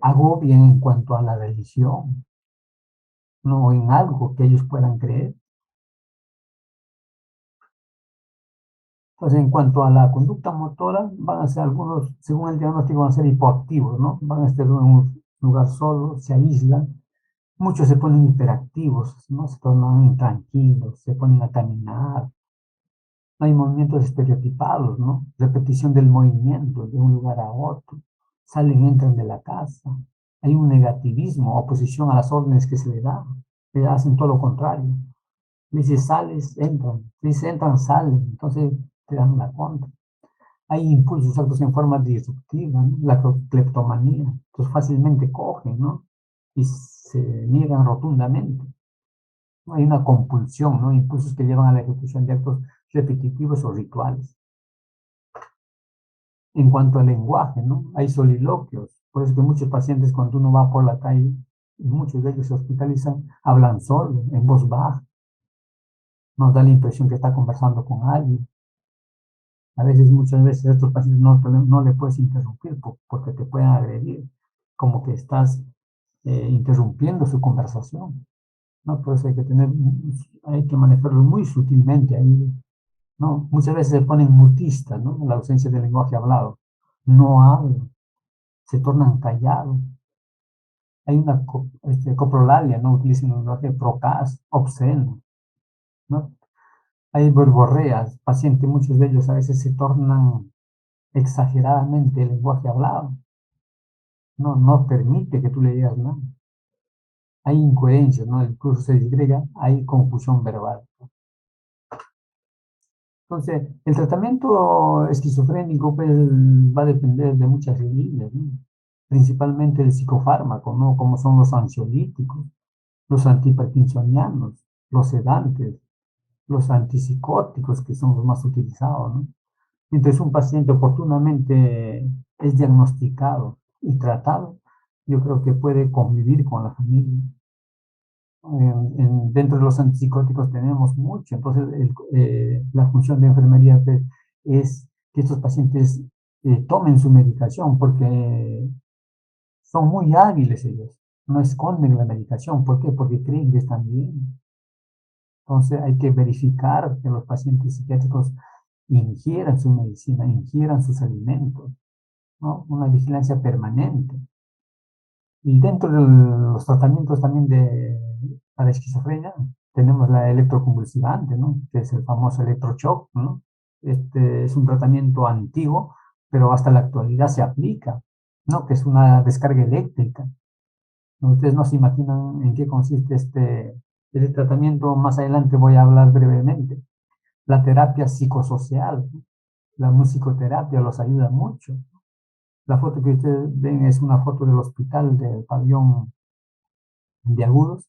agobian en cuanto a la religión, no en algo que ellos puedan creer. Pues en cuanto a la conducta motora, van a ser algunos, según el diagnóstico, van a ser hipoactivos, ¿no? Van a estar en un lugar solo, se aíslan. Muchos se ponen hiperactivos, ¿no? Se tornan intranquilos, se ponen a caminar. Hay movimientos estereotipados, ¿no? Repetición del movimiento de un lugar a otro. Salen, entran de la casa. Hay un negativismo, oposición a las órdenes que se le da. Hacen todo lo contrario. Dice sales, entran. Dice entran, salen. Entonces te dan la contra. Hay impulsos altos en forma disruptiva, ¿no? La cleptomanía. Entonces fácilmente cogen, ¿no? Y se niegan rotundamente. Hay una compulsión, ¿no? Impulsos que llevan a la ejecución de actos repetitivos o rituales. En cuanto al lenguaje, ¿no? Hay soliloquios. Por eso que muchos pacientes, cuando uno va por la calle, y muchos de ellos se hospitalizan, hablan solo, en voz baja. Nos da la impresión que está conversando con alguien. A veces, muchas veces, estos pacientes no le puedes interrumpir porque te pueden agredir, como que estás interrumpiendo su conversación, ¿no? Por eso hay que manejarlo muy sutilmente ahí, ¿no? Muchas veces se ponen mutistas, ¿no? La ausencia del lenguaje hablado. No hablan, se tornan callados. Hay una coprolalia, ¿no? Utilizan un lenguaje procaz, obsceno, ¿no? Hay verborreas, pacientes, muchos de ellos a veces se tornan exageradamente el lenguaje hablado. No permite que tú le digas nada. Hay incoherencias, ¿no? El curso se disgrega, hay confusión verbal. Entonces, el tratamiento esquizofrénico pues, va a depender de muchas líneas, ¿no? Principalmente el psicofármaco, ¿no? Como son los ansiolíticos, los antiparkinsonianos, los sedantes, los antipsicóticos, que son los más utilizados, ¿no? Entonces, un paciente oportunamente es diagnosticado y tratado, yo creo que puede convivir con la familia. Dentro de los antipsicóticos tenemos mucho, entonces la función de enfermería pues, es que estos pacientes tomen su medicación porque son muy hábiles ellos, no esconden la medicación. ¿Por qué? Porque creen que están bien. Entonces hay que verificar que los pacientes psiquiátricos ingieran su medicina, ingieran sus alimentos, ¿no? Una vigilancia permanente. Y dentro de los tratamientos también para esquizofrenia, tenemos la electroconvulsivante, ¿no? Que es el famoso electroshock, ¿no? Este es un tratamiento antiguo, pero hasta la actualidad se aplica, ¿no? Que es una descarga eléctrica. Ustedes no se imaginan en qué consiste este tratamiento. Más adelante voy a hablar brevemente. La terapia psicosocial, ¿no? La musicoterapia los ayuda mucho. La foto que ustedes ven es una foto del hospital del pabellón de agudos.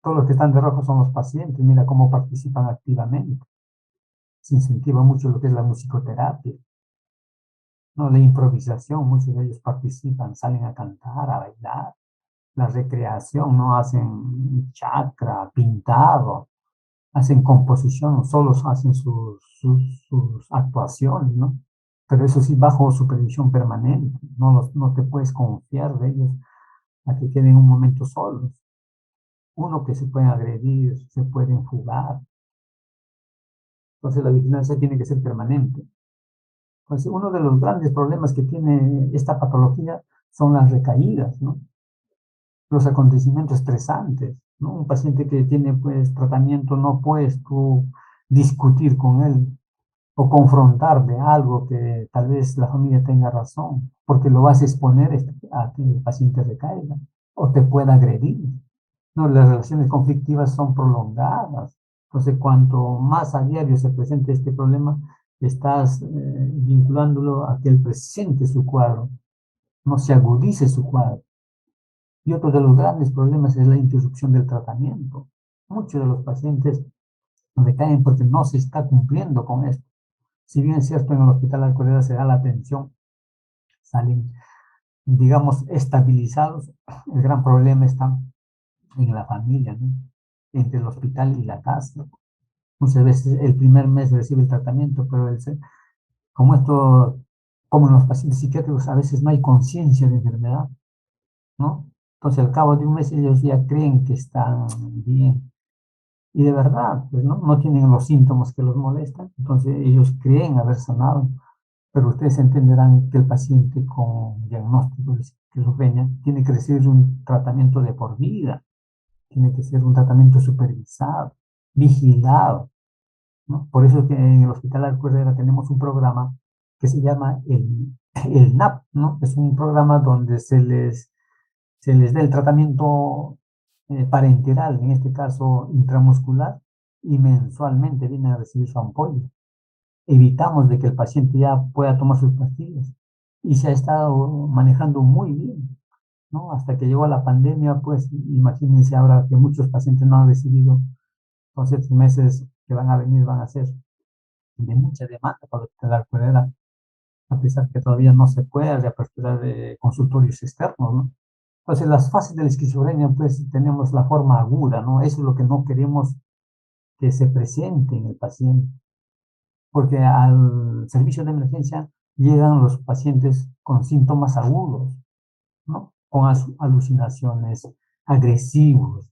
Todos los que están de rojo son los pacientes. Mira cómo participan activamente. Se incentiva mucho lo que es la musicoterapia, ¿no? La improvisación, muchos de ellos participan, salen a cantar, a bailar. La recreación, ¿no? Hacen chakra, pintado, hacen composición, solos hacen sus actuaciones, ¿no? Pero eso sí, bajo supervisión permanente. No te puedes confiar de ellos a que queden un momento solos. Uno, que se pueden agredir, se pueden fugar. Entonces la vigilancia tiene que ser permanente. Entonces, uno de los grandes problemas que tiene esta patología son las recaídas, ¿no? Los acontecimientos estresantes, ¿no? Un paciente que tiene, pues, tratamiento, no puedes tú discutir con él o confrontar de algo que tal vez la familia tenga razón, porque lo vas a exponer a que el paciente recaiga o te pueda agredir, ¿no? Las relaciones conflictivas son prolongadas. Entonces, cuanto más a diario se presente este problema, estás vinculándolo a que él presente su cuadro, no se agudice su cuadro. Y otro de los grandes problemas es la interrupción del tratamiento. Muchos de los pacientes recaen porque no se está cumpliendo con esto. Si bien es cierto, en el Hospital Alcolea se da la atención, salen, digamos, estabilizados, el gran problema está en la familia, ¿no? Entre el hospital y la casa. Muchas veces el primer mes recibe el tratamiento, pero como esto, como en los pacientes psiquiátricos, a veces no hay conciencia de enfermedad, ¿no? Entonces, al cabo de un mes ellos ya creen que están bien. Y de verdad, pues no tienen los síntomas que los molestan, entonces ellos creen haber sanado. Pero ustedes entenderán que el paciente con diagnóstico de esquizofrenia tiene que recibir un tratamiento de por vida, tiene que ser un tratamiento supervisado, vigilado, ¿no? Por eso que en el Hospital Alcohólica tenemos un programa que se llama el NAP, ¿no? Es un programa donde se les da el tratamiento parenteral, en este caso intramuscular, y mensualmente vienen a recibir su ampolla. Evitamos de que el paciente ya pueda tomar sus pastillas y se ha estado manejando muy bien, ¿no? Hasta que llegó la pandemia, pues imagínense ahora que muchos pacientes no han recibido, entonces estos meses que van a venir van a ser de mucha demanda para la alcoholera, a pesar que todavía no se puede reaperturar de consultorios externos, ¿no? Entonces, las fases de la esquizofrenia, pues tenemos la forma aguda, ¿no? Eso es lo que no queremos que se presente en el paciente, porque al servicio de emergencia llegan los pacientes con síntomas agudos, ¿no? Con alucinaciones, agresivos,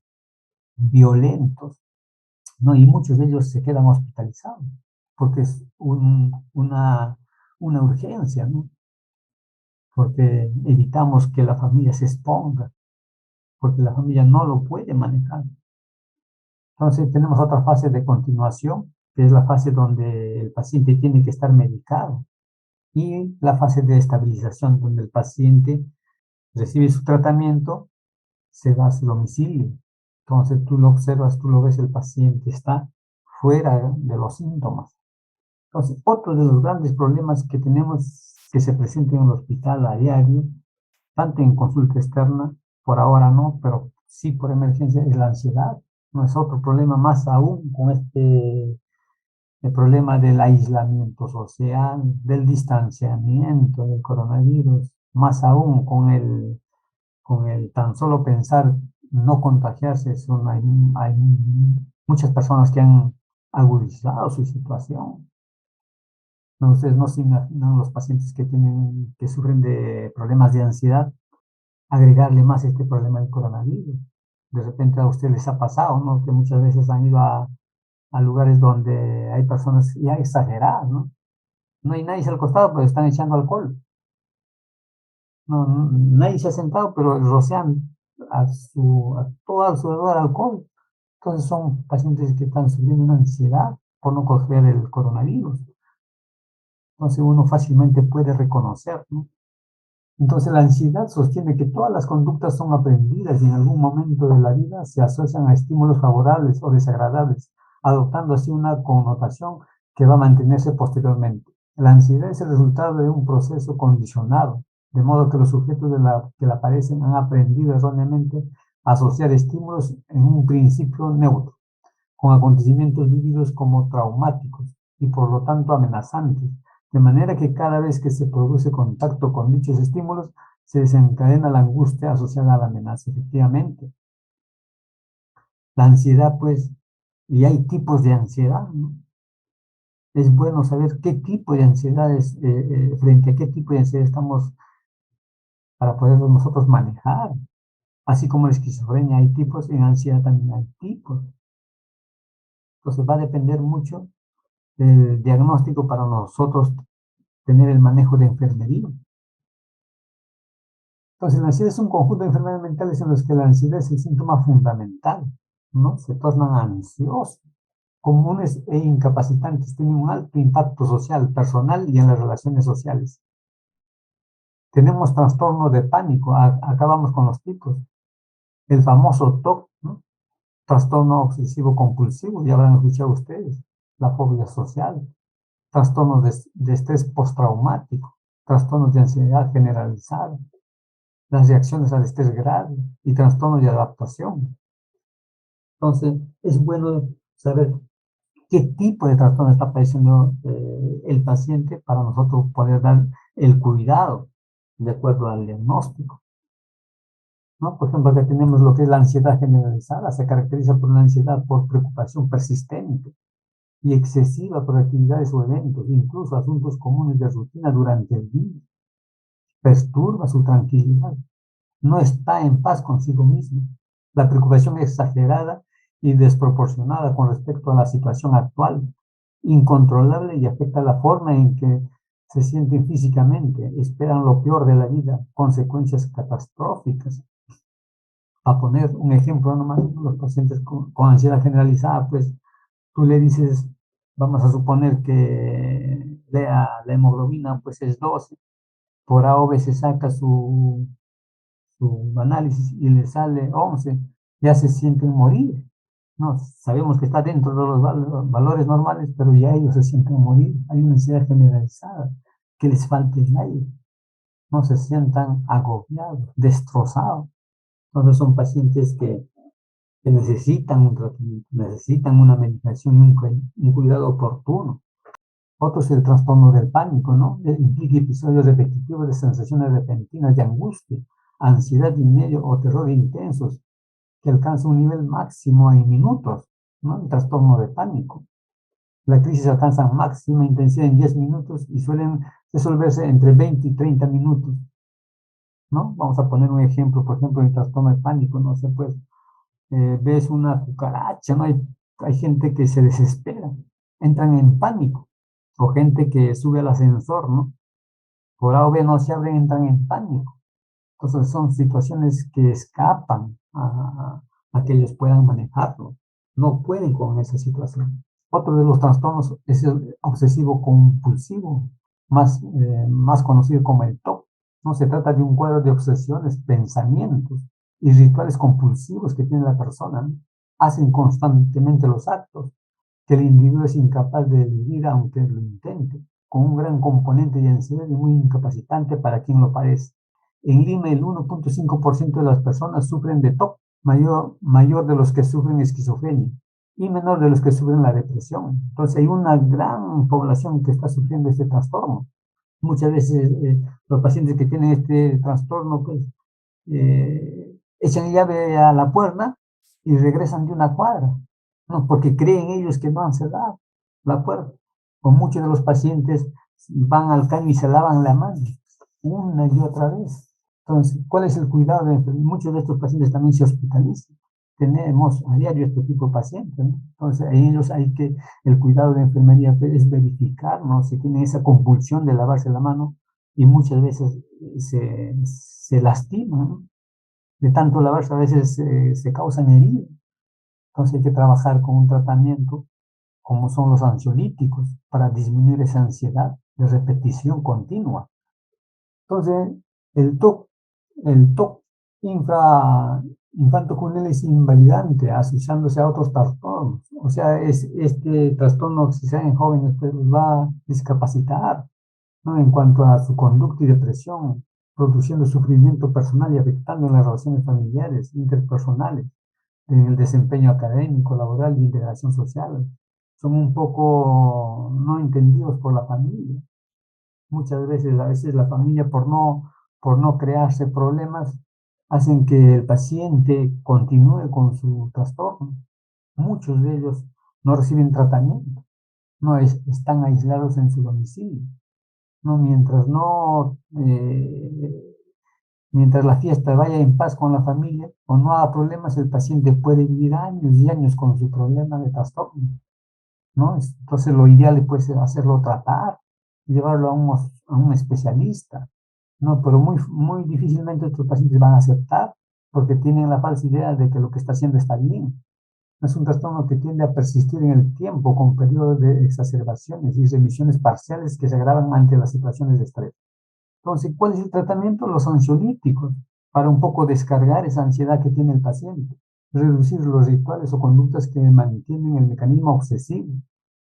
violentos, ¿no? Y muchos de ellos se quedan hospitalizados, porque es una urgencia, ¿no? Porque evitamos que la familia se exponga, porque la familia no lo puede manejar. Entonces tenemos otra fase de continuación, que es la fase donde el paciente tiene que estar medicado, y la fase de estabilización, donde el paciente recibe su tratamiento, se va a su domicilio. Entonces tú lo observas, tú lo ves, el paciente está fuera de los síntomas. Entonces, otro de los grandes problemas que tenemos que se presenta en el hospital a diario, tanto en consulta externa, por ahora no, pero sí por emergencia, es la ansiedad. No es otro problema más aún con el problema del aislamiento social, del distanciamiento del coronavirus, más aún con el tan solo pensar no contagiarse. Hay muchas personas que han agudizado su situación. No, ustedes no se imaginan los pacientes que sufren de problemas de ansiedad, agregarle más este problema del coronavirus. De repente a ustedes les ha pasado, ¿no? Que muchas veces han ido a lugares donde hay personas ya exageradas, ¿no? No hay nadie al costado, pero están echando alcohol. No, nadie se ha sentado, pero rocian a todo a su alrededor alcohol. Entonces son pacientes que están sufriendo una ansiedad por no coger el coronavirus. Entonces uno fácilmente puede reconocer, ¿no? Entonces la ansiedad sostiene que todas las conductas son aprendidas y en algún momento de la vida se asocian a estímulos favorables o desagradables, adoptando así una connotación que va a mantenerse posteriormente. La ansiedad es el resultado de un proceso condicionado, de modo que los sujetos que la padecen han aprendido erróneamente a asociar estímulos en un principio neutro, con acontecimientos vividos como traumáticos y por lo tanto amenazantes, de manera que cada vez que se produce contacto con dichos estímulos, se desencadena la angustia asociada a la amenaza. Efectivamente, la ansiedad, pues, y hay tipos de ansiedad, ¿no? Es bueno saber qué tipo de ansiedad es, frente a qué tipo de ansiedad estamos para poderlo nosotros manejar. Así como en esquizofrenia hay tipos, en ansiedad también hay tipos. Entonces va a depender mucho del diagnóstico para nosotros tener el manejo de enfermería. Entonces la ansiedad es un conjunto de enfermedades mentales en los que la ansiedad es el síntoma fundamental, ¿no? Se tornan ansiosos, comunes e incapacitantes, tienen un alto impacto social, personal y en las relaciones sociales. Tenemos trastorno de pánico, acá vamos con los tipos. El famoso TOC, ¿no? Trastorno obsesivo compulsivo, ya habrán escuchado ustedes, la fobia social, trastornos de estrés postraumático, trastornos de ansiedad generalizada, las reacciones al estrés grave y trastornos de adaptación. Entonces, es bueno saber qué tipo de trastorno está padeciendo el paciente para nosotros poder dar el cuidado de acuerdo al diagnóstico, ¿no? Por ejemplo, acá tenemos lo que es la ansiedad generalizada, se caracteriza por una ansiedad por preocupación persistente y excesiva por actividades o eventos, incluso asuntos comunes de rutina durante el día. Perturba su tranquilidad, no está en paz consigo mismo. La preocupación es exagerada y desproporcionada con respecto a la situación actual, incontrolable y afecta la forma en que se sienten físicamente, esperan lo peor de la vida, consecuencias catastróficas. A poner un ejemplo nomás, los pacientes con ansiedad generalizada, pues tú le dices, vamos a suponer que la hemoglobina pues es 12, por A o B se saca su análisis y le sale 11, ya se sienten morir. No, sabemos que está dentro de los valores normales, pero ya ellos se sienten morir. Hay una ansiedad generalizada, que les falte el aire, no se sientan agobiados, destrozados. Entonces son pacientes que necesitan un tratamiento, necesitan una medicación y un cuidado oportuno. Otro es el trastorno del pánico, ¿no? Implica episodios repetitivos de sensaciones repentinas de angustia, ansiedad inmedio o terror intensos que alcanza un nivel máximo en minutos, ¿no? El trastorno de pánico. La crisis alcanza máxima intensidad en 10 minutos y suelen resolverse entre 20 y 30 minutos, ¿no? Vamos a poner un ejemplo, por ejemplo, el trastorno de pánico, no sé, pues, ves una cucaracha, ¿no? Hay gente que se desespera, entran en pánico, o gente que sube al ascensor, ¿no? Por A o B no se abren, entran en pánico. Entonces son situaciones que escapan a que ellos puedan manejarlo. No pueden con esa situación. Otro de los trastornos es el obsesivo compulsivo, más conocido como el TOC. No se trata de un cuadro de obsesiones, pensamientos y rituales compulsivos que tiene la persona, ¿no? Hacen constantemente los actos que el individuo es incapaz de vivir aunque lo intente, con un gran componente de ansiedad y muy incapacitante para quien lo padece. En Lima, el 1.5% de las personas sufren de TOC, mayor de los que sufren esquizofrenia y menor de los que sufren la depresión. Entonces hay una gran población que está sufriendo este trastorno. Muchas veces los pacientes que tienen este trastorno, pues, echan llave a la puerta y regresan de una cuadra, ¿no? Porque creen ellos que no han cerrado la puerta. O muchos de los pacientes van al caño y se lavan la mano una y otra vez. Entonces, ¿cuál es el cuidado de muchos de estos pacientes también se hospitalizan? Tenemos a diario este tipo de pacientes, ¿no? Entonces, a ellos hay que, el cuidado de enfermería es verificar, ¿no? Si tienen esa compulsión de lavarse la mano y muchas veces se lastiman, ¿no? De tanto lavarse a veces se causan heridas. Entonces hay que trabajar con un tratamiento como son los ansiolíticos para disminuir esa ansiedad de repetición continua. Entonces, el TOC infra infanto-juvenil es invalidante, asociándose a otros trastornos. O sea, este trastorno, si sea en jóvenes, pues los va a discapacitar, ¿no? En cuanto a su conducta y depresión, produciendo sufrimiento personal y afectando las relaciones familiares, interpersonales, en el desempeño académico, laboral y integración social. Son un poco no entendidos por la familia. Muchas veces, a veces la familia por no crearse problemas, hacen que el paciente continúe con su trastorno. Muchos de ellos no reciben tratamiento, están aislados en su domicilio. No, mientras la fiesta vaya en paz con la familia o no haga problemas, el paciente puede vivir años y años con su problema de trastorno, ¿no? Entonces lo ideal puede ser hacerlo tratar, llevarlo a un especialista, ¿no? Pero muy difícilmente estos pacientes van a aceptar porque tienen la falsa idea de que lo que está haciendo está bien. Es un trastorno que tiende a persistir en el tiempo con periodos de exacerbaciones y remisiones parciales que se agravan ante las situaciones de estrés. Entonces, ¿cuál es el tratamiento? Los ansiolíticos, para un poco descargar esa ansiedad que tiene el paciente, reducir los rituales o conductas que mantienen el mecanismo obsesivo,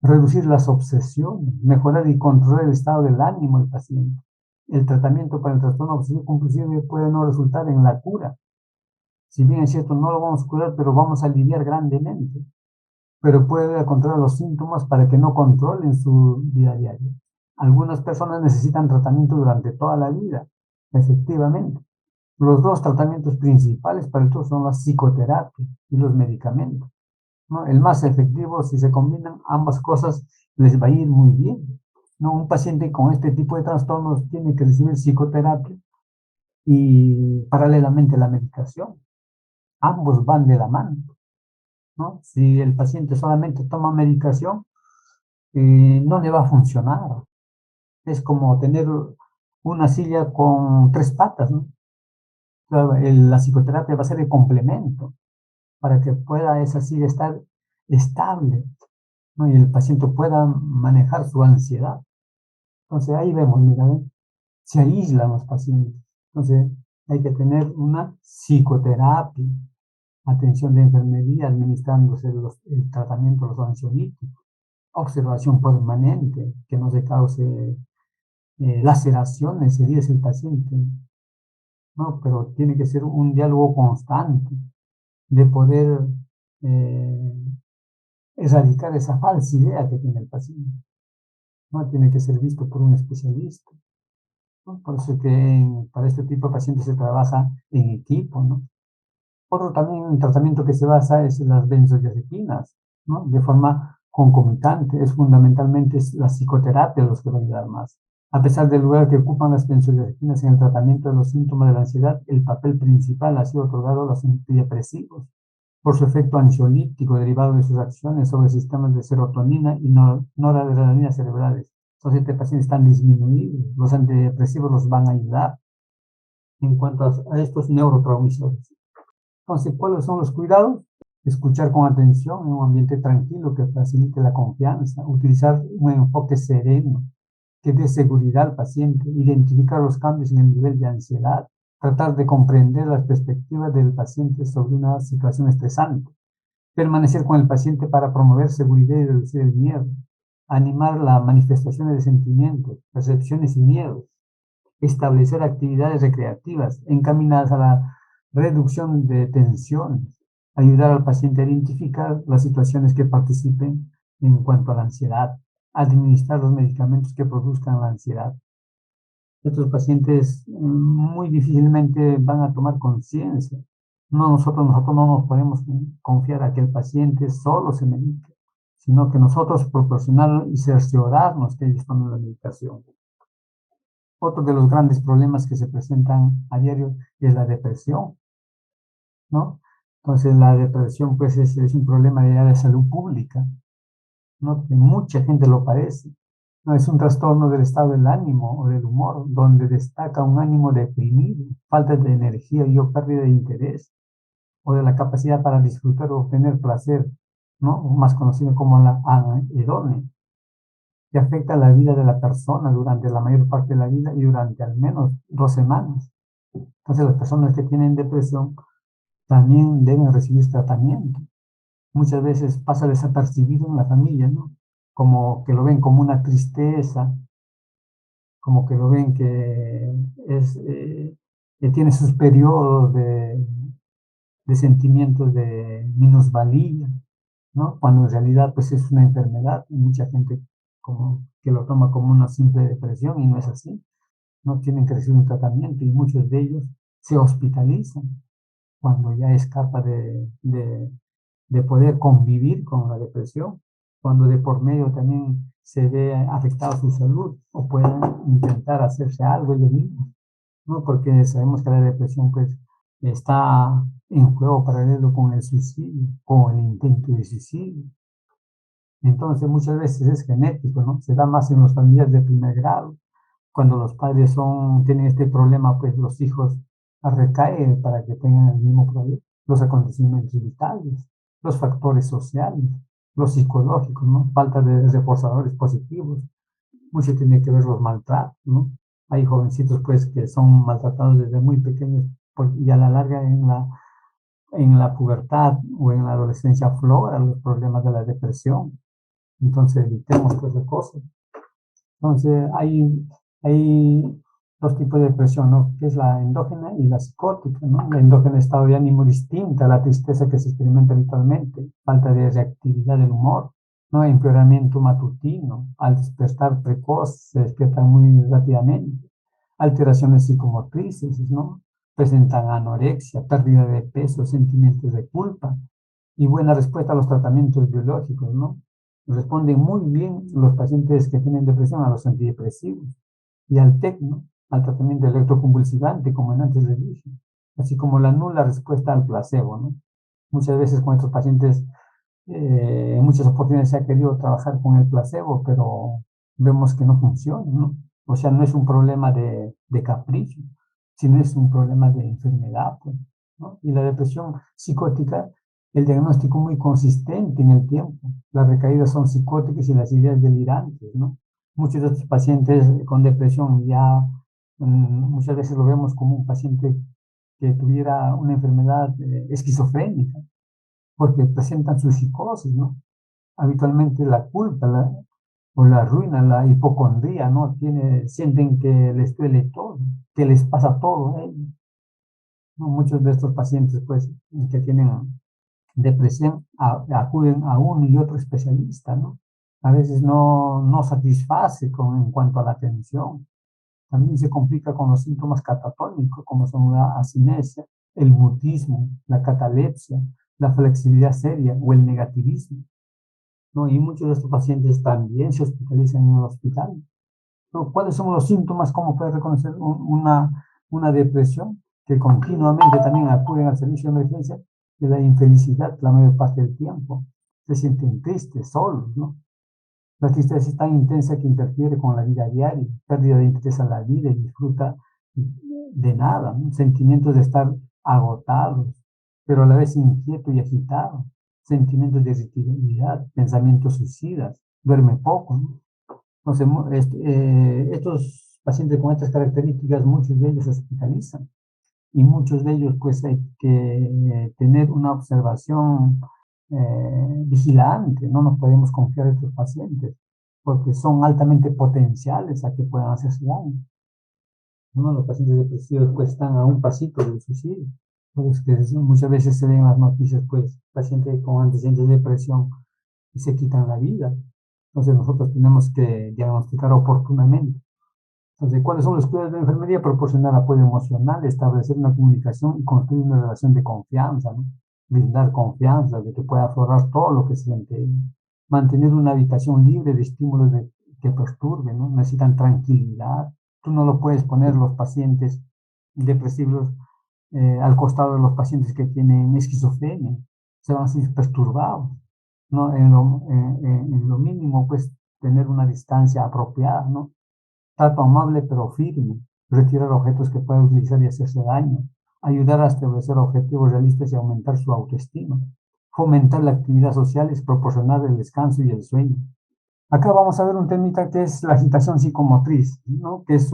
reducir las obsesiones, mejorar y controlar el estado del ánimo del paciente. El tratamiento para el trastorno obsesivo compulsivo puede no resultar en la cura. Si bien es cierto, no lo vamos a curar, pero vamos a aliviar grandemente. Pero puede controlar los síntomas para que no controlen su vida diaria. Algunas personas necesitan tratamiento durante toda la vida, efectivamente. Los dos tratamientos principales para esto son la psicoterapia y los medicamentos, ¿no? El más efectivo, si se combinan ambas cosas, les va a ir muy bien, ¿no? Un paciente con este tipo de trastornos tiene que recibir psicoterapia y paralelamente la medicación. Ambos van de la mano, ¿no? Si el paciente solamente toma medicación, no le va a funcionar. Es como tener una silla con tres patas, ¿no? Claro, la psicoterapia va a ser el complemento para que pueda esa silla estar estable, ¿no? Y el paciente pueda manejar su ansiedad. Entonces ahí vemos, mira, ¿ves? Se aíslan los pacientes. Entonces hay que tener una psicoterapia, atención de enfermería, administrándose el tratamiento de los ansiolíticos, observación permanente, que no se cause laceraciones, heridas el paciente, ¿no? Pero tiene que ser un diálogo constante de poder eh, erradicar esa falsa idea que tiene el paciente, ¿no? Tiene que ser visto por un especialista, ¿no? Por eso es que para este tipo de pacientes se trabaja en equipo, ¿no? Otro también un tratamiento que se basa es en las benzodiazepinas, ¿no? De forma concomitante, es fundamentalmente la psicoterapia los que va a ayudar más. A pesar del lugar que ocupan las benzodiazepinas en el tratamiento de los síntomas de la ansiedad, el papel principal ha sido otorgado a los antidepresivos por su efecto ansiolítico derivado de sus acciones sobre sistemas de serotonina y noradrenalina cerebrales. Entonces, este paciente están disminuidos. Los antidepresivos los van a ayudar en cuanto a estos neurotransmisores. Entonces, ¿cuáles son los cuidados? Escuchar con atención en un ambiente tranquilo que facilite la confianza, utilizar un enfoque sereno que dé seguridad al paciente, identificar los cambios en el nivel de ansiedad, tratar de comprender las perspectivas del paciente sobre una situación estresante, permanecer con el paciente para promover seguridad y reducir el miedo, animar las manifestaciones de sentimientos, percepciones y miedos, establecer actividades recreativas encaminadas a la reducción de tensiones, ayudar al paciente a identificar las situaciones que participen en cuanto a la ansiedad, administrar los medicamentos que produzcan la ansiedad. Estos pacientes muy difícilmente van a tomar conciencia. Nosotros no nos podemos confiar a que el paciente solo se medique, sino que nosotros proporcionar y cerciorarnos que ellos tomen la medicación. Otro de los grandes problemas que se presentan a diario es la depresión, ¿no? Entonces la depresión pues es un problema de salud pública, ¿no? Que mucha gente lo padece. No es un trastorno del estado del ánimo o del humor, donde destaca un ánimo deprimido, falta de energía y o pérdida de interés, o de la capacidad para disfrutar o obtener placer, ¿no? Más conocido como la anedonia, que afecta la vida de la persona durante la mayor parte de la vida y durante al menos 2 semanas. Entonces las personas que tienen depresión también deben recibir tratamiento. Muchas veces pasa desapercibido en la familia, ¿no? Como que lo ven como una tristeza, como que lo ven que tiene sus periodos de sentimientos de minusvalía, ¿no? Cuando en realidad pues es una enfermedad. Mucha gente como que lo toma como una simple depresión y no es así. No tienen que recibir un tratamiento y muchos de ellos se hospitalizan cuando ya es capaz de poder convivir con la depresión, cuando de por medio también se ve afectada su salud o pueden intentar hacerse algo ellos mismos, ¿no? Porque sabemos que la depresión pues está en juego paralelo con el suicidio, con el intento de suicidio. Entonces muchas veces es genético, ¿no? Se da más en las familias de primer grado. Cuando los padres tienen este problema, pues los hijos recaen para que tengan el mismo problema. Los acontecimientos vitales, los factores sociales, los psicológicos, ¿no? Falta de reforzadores positivos. Mucho tiene que ver los maltratos, ¿no? Hay jovencitos, pues, que son maltratados desde muy pequeños y a la larga en la pubertad o en la adolescencia afloran los problemas de la depresión. Entonces evitemos pues las cosas. Entonces hay dos tipos de depresión, ¿no? Que es la endógena y la psicótica, ¿no? La endógena es estado de ánimo distinta a la tristeza que se experimenta habitualmente, falta de reactividad del humor, ¿no? Empeoramiento matutino, al despertar precoz se despiertan muy rápidamente, alteraciones psicomotrices, ¿no? Presentan anorexia, pérdida de peso, sentimientos de culpa y buena respuesta a los tratamientos biológicos, ¿no? Responden muy bien los pacientes que tienen depresión a los antidepresivos y al TEC, ¿no? Al tratamiento electroconvulsivante, como antes les dije, así como la nula respuesta al placebo, ¿no? Muchas veces con estos pacientes, en muchas oportunidades se ha querido trabajar con el placebo, pero vemos que no funciona, ¿no? O sea, no es un problema de capricho, sino es un problema de enfermedad, pues, ¿no? Y la depresión psicótica, el diagnóstico muy consistente en el tiempo. Las recaídas son psicóticas y las ideas delirantes, ¿no? Muchos de estos pacientes con depresión ya muchas veces lo vemos como un paciente que tuviera una enfermedad esquizofrénica, porque presentan su psicosis, ¿no? Habitualmente la culpa o la ruina, la hipocondría, ¿no? Sienten que les duele todo, que les pasa todo a ellos, ¿no? Muchos de estos pacientes, pues, que tienen depresión, acuden a uno y otro especialista, ¿no? A veces no satisface en cuanto a la atención. También se complica con los síntomas catatónicos, como son la asinesia, el mutismo, la catalepsia, la flexibilidad seria o el negativismo, ¿no? Y muchos de estos pacientes también se hospitalizan en el hospital, ¿no? ¿Cuáles son los síntomas? ¿Cómo puede reconocer una depresión? Que continuamente también acuden al servicio de emergencia de la infelicidad la mayor parte del tiempo. Se sienten tristes, solos, ¿no? La tristeza es tan intensa que interfiere con la vida diaria, pérdida de interés a la vida y disfruta de nada, ¿no? Sentimientos de estar agotados, pero a la vez inquieto y agitado, sentimientos de irritabilidad, pensamientos suicidas, duerme poco, ¿no? Entonces, estos pacientes con estas características, muchos de ellos se hospitalizan y muchos de ellos pues hay que tener una observación vigilante, no nos podemos confiar en estos pacientes porque son altamente potenciales a que puedan hacerse daño. ¿No? Los pacientes depresivos pues están a un pasito del suicidio. Pues, que muchas veces se ven en las noticias pues pacientes con antecedentes de depresión y se quitan la vida. Entonces nosotros tenemos que diagnosticar oportunamente. Entonces, ¿cuáles son los cuidados de la enfermería? Proporcionar apoyo emocional, establecer una comunicación y construir una relación de confianza, ¿no? Brindar confianza de que pueda aflorar todo lo que siente. Mantener una habitación libre de estímulos que perturben, ¿no? Necesitan tranquilidad. Tú no lo puedes poner los pacientes depresivos al costado de los pacientes que tienen esquizofrenia. Se van a sentir perturbados, ¿no? En lo mínimo, pues, tener una distancia apropiada, ¿no? Trato amable pero firme, retirar objetos que puedan utilizar y hacerse daño, ayudar a establecer objetivos realistas y aumentar su autoestima, fomentar la actividad social es proporcionar el descanso y el sueño. Acá vamos a ver un temita que es la agitación psicomotriz, ¿no? Que es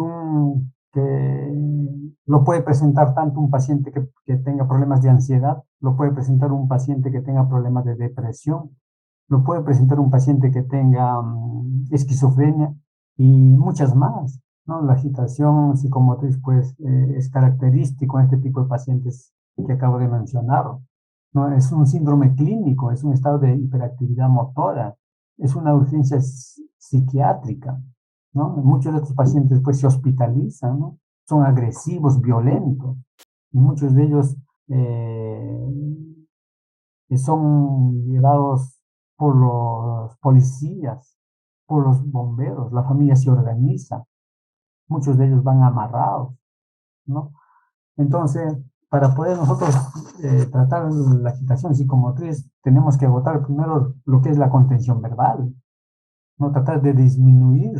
que lo puede presentar tanto un paciente que tenga problemas de ansiedad, lo puede presentar un paciente que tenga problemas de depresión, lo puede presentar un paciente que tenga esquizofrenia y muchas más, ¿no? La agitación psicomotriz, pues, es característico en este tipo de pacientes que acabo de mencionar, ¿no? Es un síndrome clínico, es un estado de hiperactividad motora, es una urgencia psiquiátrica, ¿no? Muchos de estos pacientes, pues, se hospitalizan, ¿no? Son agresivos, violentos, y muchos de ellos son llevados por los policías, por los bomberos, la familia se organiza, muchos de ellos van amarrados, ¿no? Entonces, para poder nosotros tratar la agitación psicomotriz, tenemos que agotar primero lo que es la contención verbal, ¿no? Tratar de disminuir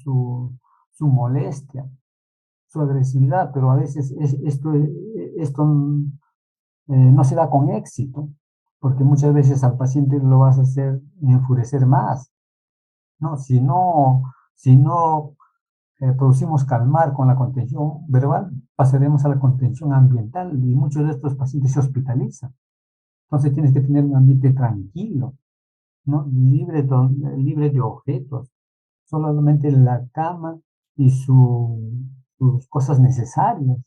su molestia, su agresividad, pero a veces esto no se da con éxito, porque muchas veces al paciente lo vas a hacer enfurecer más, ¿no? Si no producimos calmar con la contención verbal, pasaremos a la contención ambiental y muchos de estos pacientes se hospitalizan. Entonces tienes que tener un ambiente tranquilo, ¿no? Libre de objetos, solamente la cama y sus cosas necesarias,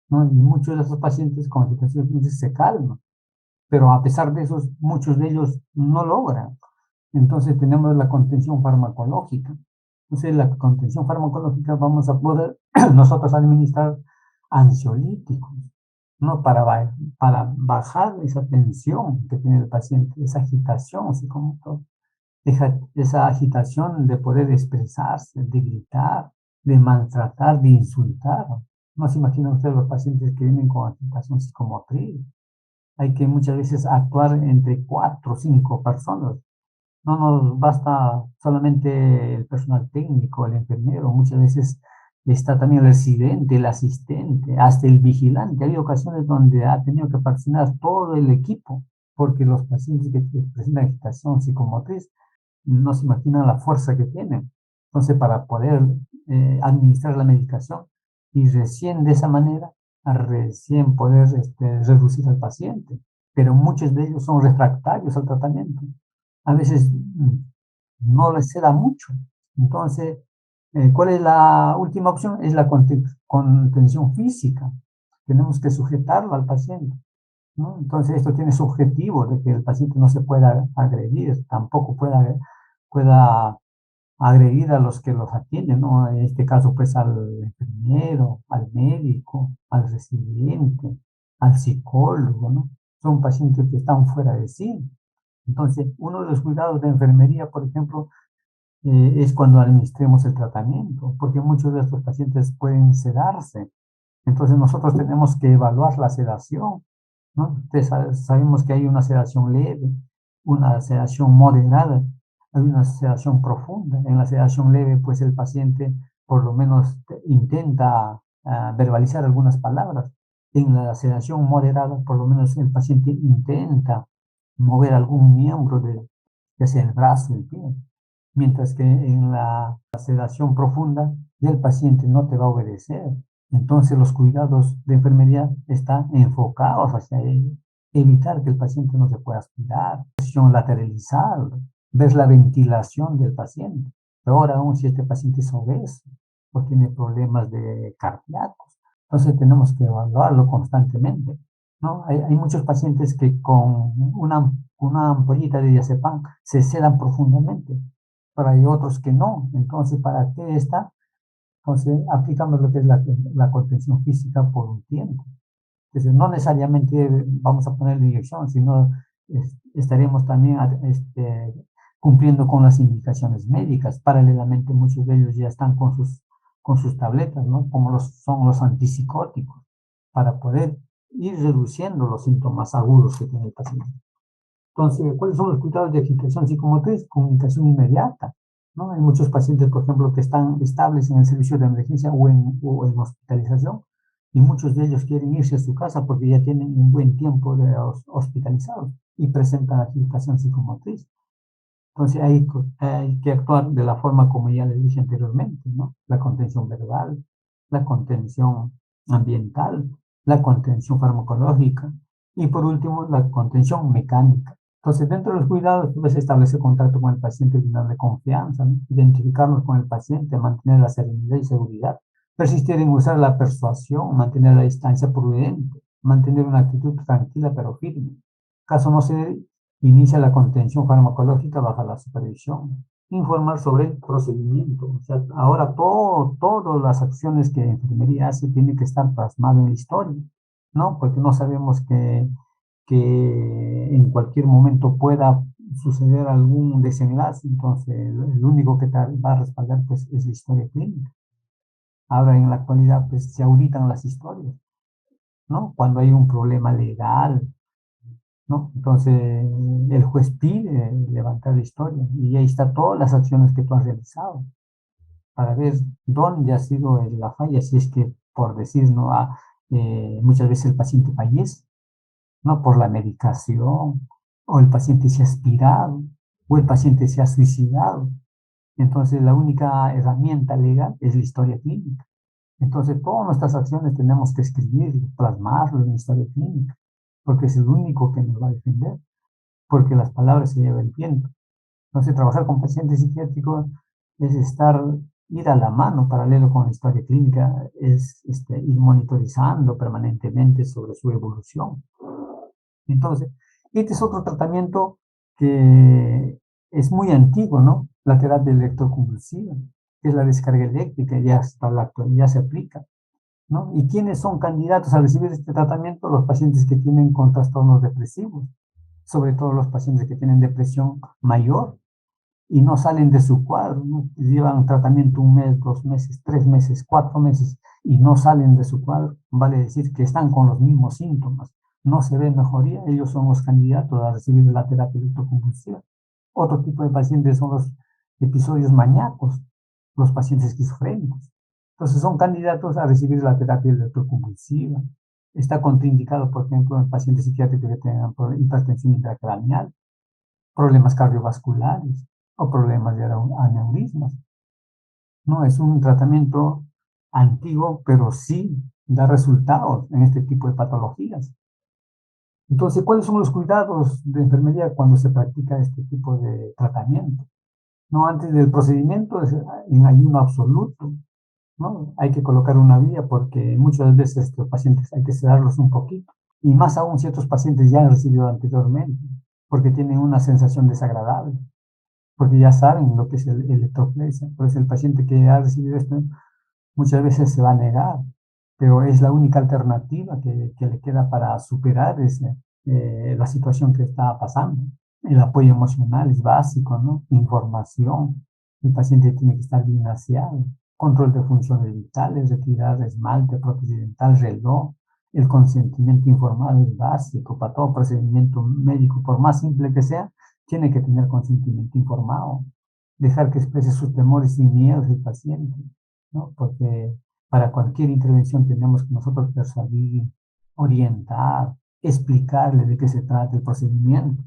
¿no? Y muchos de esos pacientes con agitación se calman, pero a pesar de eso, muchos de ellos no logran. Entonces tenemos la contención farmacológica. Entonces, la contención farmacológica vamos a poder nosotros administrar ansiolíticos, ¿no? Para bajar esa tensión que tiene el paciente, esa agitación, así como todo, esa agitación de poder expresarse, de gritar, de maltratar, de insultar. No se imaginan ustedes los pacientes que vienen con agitación psicomotriz. Hay que muchas veces actuar entre 4 o 5 personas. No nos basta solamente el personal técnico, el enfermero, muchas veces está también el residente, el asistente, hasta el vigilante. Hay ocasiones donde ha tenido que participar todo el equipo, porque los pacientes que presentan agitación psicomotriz no se imaginan la fuerza que tienen. Entonces, para poder administrar la medicación y recién de esa manera, a recién poder reducir al paciente. Pero muchos de ellos son refractarios al tratamiento. A veces no les se da mucho. Entonces, ¿cuál es la última opción? Es la contención física. Tenemos que sujetarlo al paciente, ¿no? Entonces, esto tiene su objetivo de que el paciente no se pueda agredir, tampoco pueda agredir a los que los atienden, ¿no? En este caso, pues al enfermero, al médico, al residente, al psicólogo, ¿no? Son pacientes que están fuera de sí. Entonces, uno de los cuidados de enfermería, por ejemplo, es cuando administremos el tratamiento, porque muchos de estos pacientes pueden sedarse. Entonces, nosotros tenemos que evaluar la sedación, ¿no? Entonces, sabemos que hay una sedación leve, una sedación moderada, hay una sedación profunda. En la sedación leve, pues el paciente por lo menos intenta verbalizar algunas palabras. En la sedación moderada, por lo menos el paciente intenta mover algún miembro, ya sea el brazo, el pie. Mientras que en la sedación profunda, ya el paciente no te va a obedecer. Entonces los cuidados de enfermería están enfocados hacia ello. Evitar que el paciente no se pueda aspirar, posición lateralizar, ver la ventilación del paciente. Peor aún si este paciente es obeso o tiene problemas cardíacos. Entonces tenemos que evaluarlo constantemente, ¿no? Hay muchos pacientes que con una ampollita de diazepam se sedan profundamente, pero hay otros que no. Entonces, ¿para qué está? Entonces, aplicamos lo que es la contención física por un tiempo. Entonces, no necesariamente vamos a poner la inyección, sino estaremos también cumpliendo con las indicaciones médicas. Paralelamente, muchos de ellos ya están con sus tabletas, ¿no? Como son los antipsicóticos, para poder ir reduciendo los síntomas agudos que tiene el paciente. Entonces, ¿cuáles son los cuidados de agitación psicomotriz? Comunicación inmediata, ¿no? Hay muchos pacientes, por ejemplo, que están estables en el servicio de emergencia o en hospitalización, y muchos de ellos quieren irse a su casa porque ya tienen un buen tiempo de hospitalizados y presentan agitación psicomotriz. Entonces hay que actuar de la forma como ya les dije anteriormente, ¿no? La contención verbal, la contención ambiental, la contención farmacológica y por último la contención mecánica. Entonces, dentro de los cuidados, debes establecer contacto con el paciente de darle confianza, ¿no? Identificarnos con el paciente, mantener la serenidad y seguridad, persistir en usar la persuasión, mantener la distancia prudente, mantener una actitud tranquila pero firme. Caso no se dé, inicia la contención farmacológica bajo la supervisión. Informar sobre el procedimiento. O sea, ahora todas las acciones que enfermería hace tienen que estar plasmadas en la historia, ¿no? Porque no sabemos que en cualquier momento pueda suceder algún desenlace, entonces el único que te va a respaldar pues es la historia clínica. Ahora en la actualidad pues se auditan las historias, ¿no? Cuando hay un problema legal, ¿no? Entonces el juez pide levantar la historia y ahí está todas las acciones que tú has realizado para ver dónde ha sido la falla, si es que por decir, ¿no? Muchas veces el paciente fallece, ¿no? Por la medicación, o el paciente se ha aspirado, o el paciente se ha suicidado. Entonces, la única herramienta legal es la historia clínica. Entonces, todas nuestras acciones tenemos que escribir y plasmarlo en la historia clínica, porque es el único que nos va a defender, porque las palabras se llevan el viento. Entonces, trabajar con pacientes psiquiátricos es ir a la mano paralelo con la historia clínica, es ir monitorizando permanentemente sobre su evolución. Entonces, este es otro tratamiento que es muy antiguo, ¿no? La terapia electroconvulsiva, que es la descarga eléctrica, ya hasta la actualidad se aplica, ¿no? ¿Y quiénes son candidatos a recibir este tratamiento? Los pacientes que tienen con trastornos depresivos, sobre todo los pacientes que tienen depresión mayor y no salen de su cuadro, ¿no? Llevan tratamiento 1 mes, 2 meses, 3 meses, 4 meses y no salen de su cuadro. Vale decir que están con los mismos síntomas, no se ve mejoría, ellos son los candidatos a recibir la terapia electroconvulsiva. Otro tipo de pacientes son los episodios maníacos, los pacientes esquizofrénicos. Entonces son candidatos a recibir la terapia electroconvulsiva. Está contraindicado, por ejemplo, en pacientes psiquiátricos que tengan hipertensión intracraneal, problemas cardiovasculares o problemas de aneurismas. No es un tratamiento antiguo, pero sí da resultados en este tipo de patologías. Entonces, ¿cuáles son los cuidados de enfermería cuando se practica este tipo de tratamiento? No, antes del procedimiento es en ayuno absoluto, ¿no? Hay que colocar una vía porque muchas veces estos pacientes hay que sedarlos un poquito. Y más aún ciertos pacientes ya han recibido anteriormente, porque tienen una sensación desagradable, porque ya saben lo que es el electroplesia. Por eso el paciente que ha recibido esto muchas veces se va a negar, pero es la única alternativa que le queda para superar la situación que está pasando. El apoyo emocional es básico, ¿no? Información. El paciente tiene que estar bien aseado. Control de funciones vitales, retirar esmalte, prótesis dental, reloj. El consentimiento informado es básico para todo procedimiento médico, por más simple que sea, tiene que tener consentimiento informado. Dejar que exprese sus temores y miedos el paciente, ¿no? Porque para cualquier intervención tenemos que nosotros persuadir, orientar, explicarle de qué se trata el procedimiento,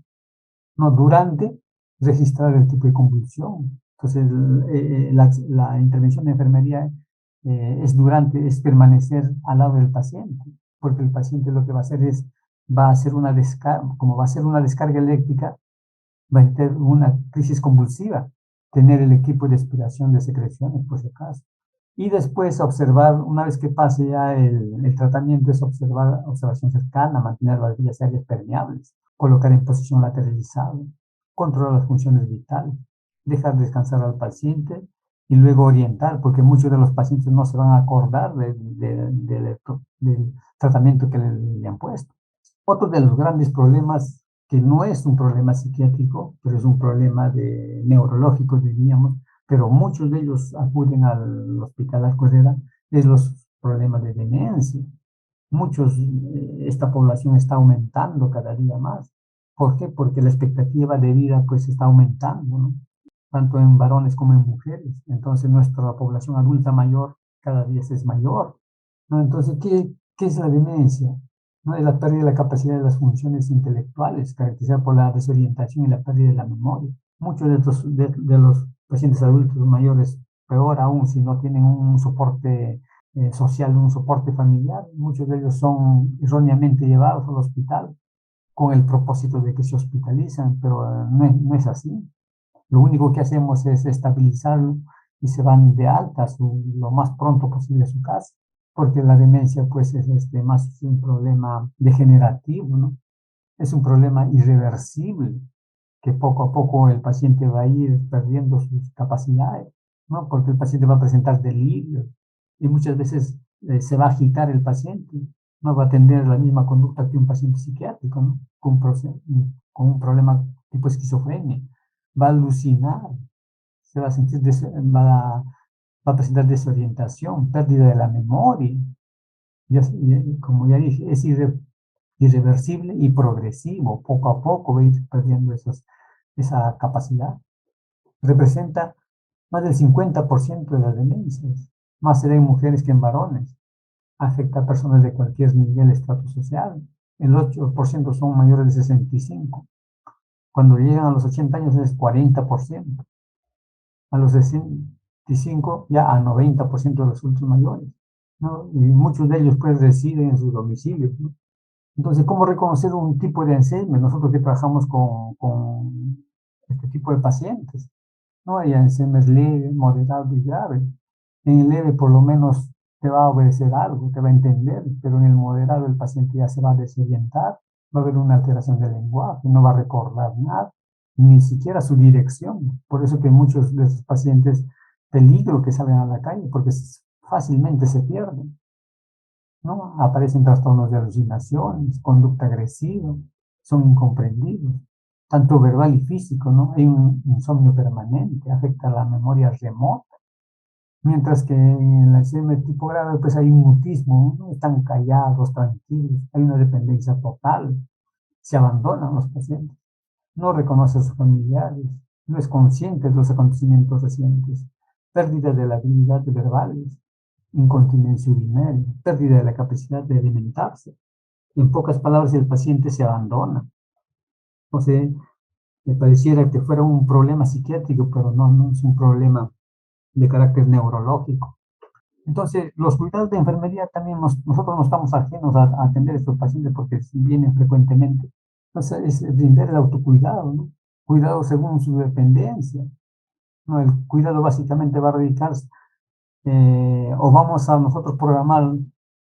¿no? Durante, registrar el tipo de convulsión. Entonces, la intervención de enfermería es permanecer al lado del paciente, porque el paciente lo que va a hacer va a hacer una descarga, como va a ser una descarga eléctrica, va a tener una crisis convulsiva, tener el equipo de expiración de secreciones, por si acaso. Y después observar, una vez que pase ya el tratamiento, es observación cercana, mantener las vías aéreas permeables, colocar en posición lateralizada, controlar las funciones vitales, dejar descansar al paciente y luego orientar, porque muchos de los pacientes no se van a acordar del tratamiento que le han puesto. Otro de los grandes problemas, que no es un problema psiquiátrico, pero es un problema neurológico, diríamos, pero muchos de ellos acuden al hospital Alcoyera, es los problemas de demencia. Esta población está aumentando cada día más. ¿Por qué? Porque la expectativa de vida pues está aumentando, ¿no? Tanto en varones como en mujeres. Entonces nuestra población adulta mayor cada día es mayor, ¿no? Entonces, ¿qué es la demencia? ¿No? Es la pérdida de la capacidad de las funciones intelectuales, caracterizada por la desorientación y la pérdida de la memoria. Muchos de los pacientes adultos mayores, peor aún si no tienen un soporte social, un soporte familiar. Muchos de ellos son erróneamente llevados al hospital con el propósito de que se hospitalizan, pero no es así. Lo único que hacemos es estabilizarlo y se van de alta lo más pronto posible a su casa, porque la demencia pues es más un problema degenerativo, ¿no? Es un problema irreversible, que poco a poco el paciente va a ir perdiendo sus capacidades, ¿no? Porque el paciente va a presentar delirios y muchas veces se va a agitar el paciente, no va a tener la misma conducta que un paciente psiquiátrico, ¿no? Con un problema tipo esquizofrenia. Va a alucinar, se va a sentir, va a presentar desorientación, pérdida de la memoria. Como ya dije, es irreversible y progresivo. Poco a poco va a ir perdiendo esa capacidad. Representa más del 50% de las demencias, más se ve en mujeres que en varones. Afecta a personas de cualquier nivel, estrato social. El 8% son mayores de 65. Cuando llegan a los 80 años es 40%. A los 65 ya a 90% de los adultos mayores, ¿no? Y muchos de ellos pues residen en sus domicilios, ¿no? Entonces, ¿cómo reconocer un tipo de Alzheimer? Nosotros que trabajamos con este tipo de pacientes, ¿no? Hay Alzheimer leve, moderado y grave. En el leve por lo menos te va a obedecer algo, te va a entender, pero en el moderado el paciente ya se va a desorientar, va a haber una alteración del lenguaje, no va a recordar nada, ni siquiera su dirección. Por eso que muchos de esos pacientes peligro que salgan a la calle, porque fácilmente se pierden, ¿no? Aparecen trastornos de alucinaciones, conducta agresiva, son incomprendidos, tanto verbal y físico, ¿no? Hay un insomnio permanente, afecta la memoria remota, mientras que en el Alzheimer tipo grave, pues hay un mutismo, ¿no? Están callados, tranquilos, hay una dependencia total, se abandonan los pacientes, no reconoce a sus familiares, no es consciente de los acontecimientos recientes, pérdida de la habilidad verbales, incontinencia urinaria, pérdida de la capacidad de alimentarse. En pocas palabras, el paciente se abandona. O sea, me pareciera que fuera un problema psiquiátrico, pero no es un problema de carácter neurológico. Entonces, los cuidados de enfermería también nosotros no estamos ajenos a atender a estos pacientes porque vienen frecuentemente. Entonces, es brindar el autocuidado, ¿no? Cuidado según su dependencia, ¿no? El cuidado básicamente va a radicarse o vamos a nosotros programar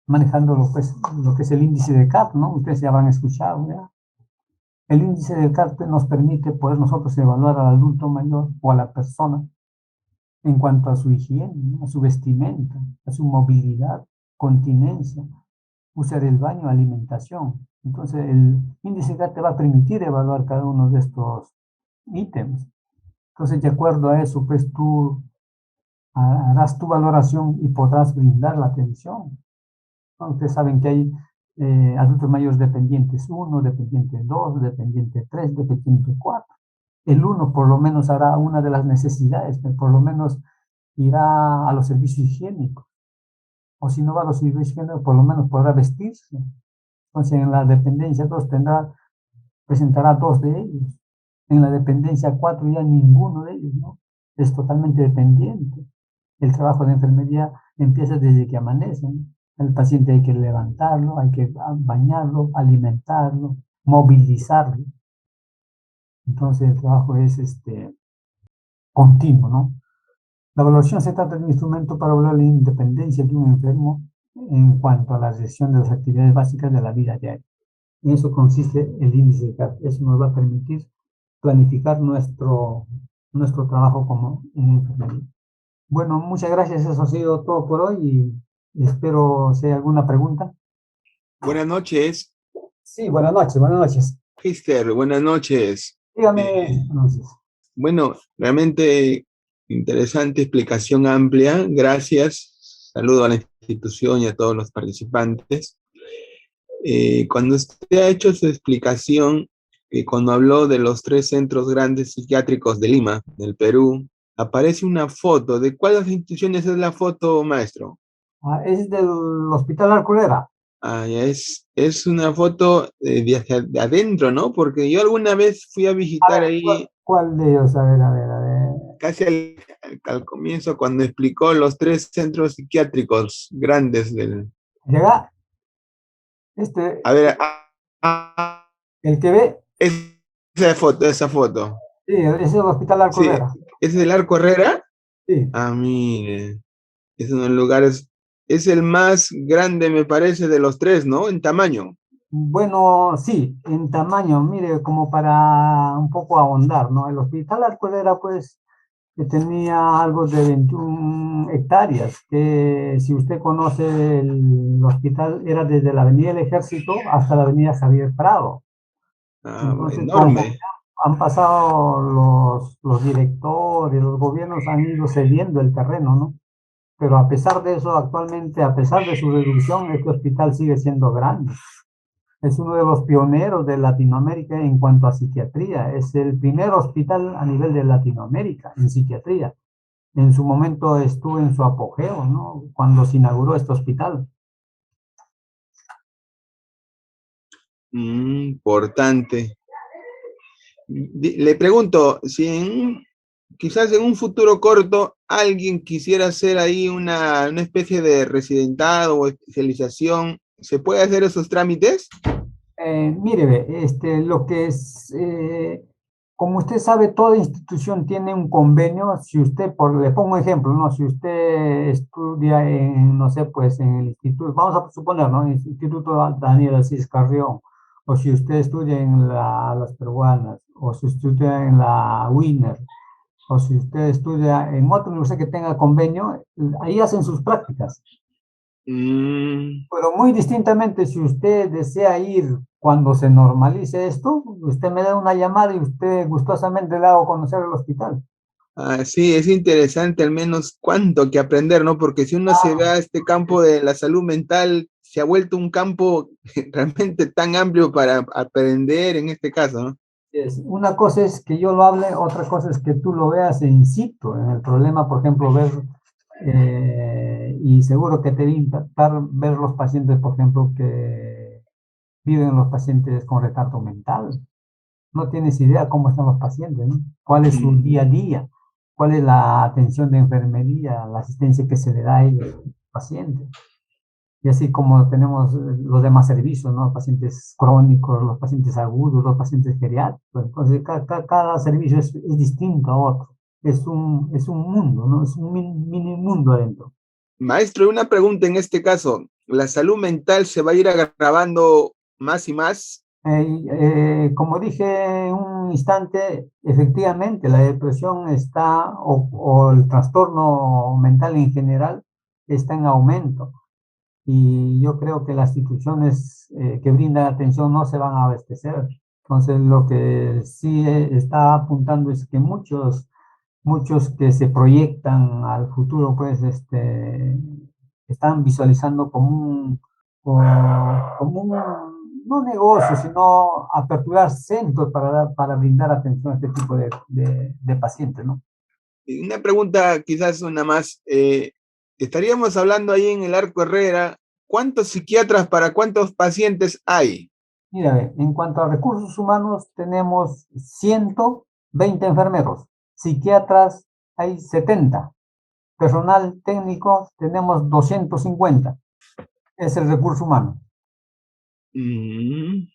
manejando lo que es el índice de CAP, ¿no? Ustedes ya habrán escuchado, ¿ya? El índice del CAP nos permite poder nosotros evaluar al adulto mayor o a la persona en cuanto a su higiene, ¿no? A su vestimenta, a su movilidad, continencia, usar el baño, alimentación. Entonces, el índice CAP te va a permitir evaluar cada uno de estos ítems. Entonces, de acuerdo a eso, pues tú harás tu valoración y podrás brindar la atención, ¿no? Ustedes saben que hay adultos mayores dependientes 1, dependiente 2, dependiente 3, dependiente 4. El 1 por lo menos hará una de las necesidades, por lo menos irá a los servicios higiénicos. O si no va a los servicios higiénicos, por lo menos podrá vestirse. Entonces en la dependencia 2 presentará 2 de ellos. En la dependencia 4 ya ninguno de ellos, ¿no? Es totalmente dependiente. El trabajo de enfermería empieza desde que amanece, ¿no? El paciente hay que levantarlo, hay que bañarlo, alimentarlo, movilizarlo. Entonces el trabajo es continuo, ¿no? La evaluación se trata de un instrumento para evaluar la independencia de un enfermo en cuanto a la realización de las actividades básicas de la vida diaria. En eso consiste el índice de CAP. Eso nos va a permitir planificar nuestro trabajo como en enfermería. Bueno, muchas gracias. Eso ha sido todo por hoy y espero si hay alguna pregunta. Buenas noches. Sí, buenas noches, buenas noches. Mister, buenas noches. Dígame. Bueno, realmente interesante explicación amplia. Gracias. Saludo a la institución y a todos los participantes. Cuando usted ha hecho su explicación, cuando habló de los 3 centros grandes psiquiátricos de Lima, del Perú, aparece una foto. ¿De cuáles instituciones es la foto, maestro? Es del Hospital Arculera. Es una foto de adentro, ¿no? Porque yo alguna vez fui a visitar ahí. ¿Cuál de ellos? A ver. casi al comienzo, cuando explicó los 3 centros psiquiátricos grandes del... Llega, A ver, el que ve, esa foto. sí, ese es el Hospital Arco Sí, Herrera. ¿ese es el Arco Herrera? Sí. Ah, mire, es uno de los lugares, es el más grande, me parece, de los 3, ¿no? En tamaño. Bueno, sí, en tamaño, mire, como para un poco ahondar, ¿no? El Hospital Arco Herrera, pues, que tenía algo de 21 hectáreas, que si usted conoce el hospital, era desde la Avenida del Ejército hasta la Avenida Javier Prado. Ah, Entonces, enorme. han pasado los directores, los gobiernos han ido cediendo el terreno, ¿no? Pero a pesar de eso, actualmente, a pesar de su reducción, este hospital sigue siendo grande. Es uno de los pioneros de Latinoamérica en cuanto a psiquiatría. Es el primer hospital a nivel de Latinoamérica en psiquiatría. En su momento estuvo en su apogeo, ¿no? Cuando se inauguró este hospital. Importante. Le pregunto, si quizás en un futuro corto alguien quisiera hacer ahí una especie de residentado o especialización, ¿se puede hacer esos trámites? Mire, lo que es, como usted sabe, toda institución tiene un convenio. Si usted, le pongo un ejemplo, ¿no? Si usted estudia en, no sé, pues en el instituto, vamos a suponer, ¿no? En el Instituto Daniel Asís Carrión, o si usted estudia en las peruanas, o si estudia en la Wiener, o si usted estudia en otra universidad que tenga convenio, ahí hacen sus prácticas. Mm, Pero muy distintamente, si usted desea ir cuando se normalice esto, usted me da una llamada y usted gustosamente le hago conocer el hospital. sí, es interesante al menos cuánto que aprender, ¿no? Porque si uno se ve a este campo de la salud mental, se ha vuelto un campo realmente tan amplio para aprender en este caso, ¿no? Una cosa es que yo lo hable, otra cosa es que tú lo veas in situ, en el problema, por ejemplo, ver, y seguro que te va a impactar ver los pacientes, por ejemplo, que viven los pacientes con retardo mental. No tienes idea cómo están los pacientes, ¿no? ¿Cuál es su día a día? ¿Cuál es la atención de enfermería, la asistencia que se le da a ellos, pacientes? Y así como tenemos los demás servicios, ¿no? Pacientes crónicos, los pacientes agudos, los pacientes geriátricos. Entonces, cada servicio es distinto a otro. Es un mundo, ¿no? Es un mini mundo adentro. Maestro, una pregunta en este caso. ¿La salud mental se va a ir agravando más y más? Como dije en un instante, efectivamente la depresión está, o el trastorno mental en general, está en aumento. Y yo creo que las instituciones que brindan atención no se van a abastecer. Entonces, lo que sí está apuntando es que muchos que se proyectan al futuro, pues, están visualizando como un, no negocio, sino aperturar centros para brindar atención a este tipo de pacientes, ¿no? Y una pregunta, quizás una más. Estaríamos hablando ahí en el Arco Herrera, ¿cuántos psiquiatras para cuántos pacientes hay? Mira, ve, en cuanto a recursos humanos, tenemos 120 enfermeros, psiquiatras hay 70, personal técnico tenemos 250, es el recurso humano. Mm.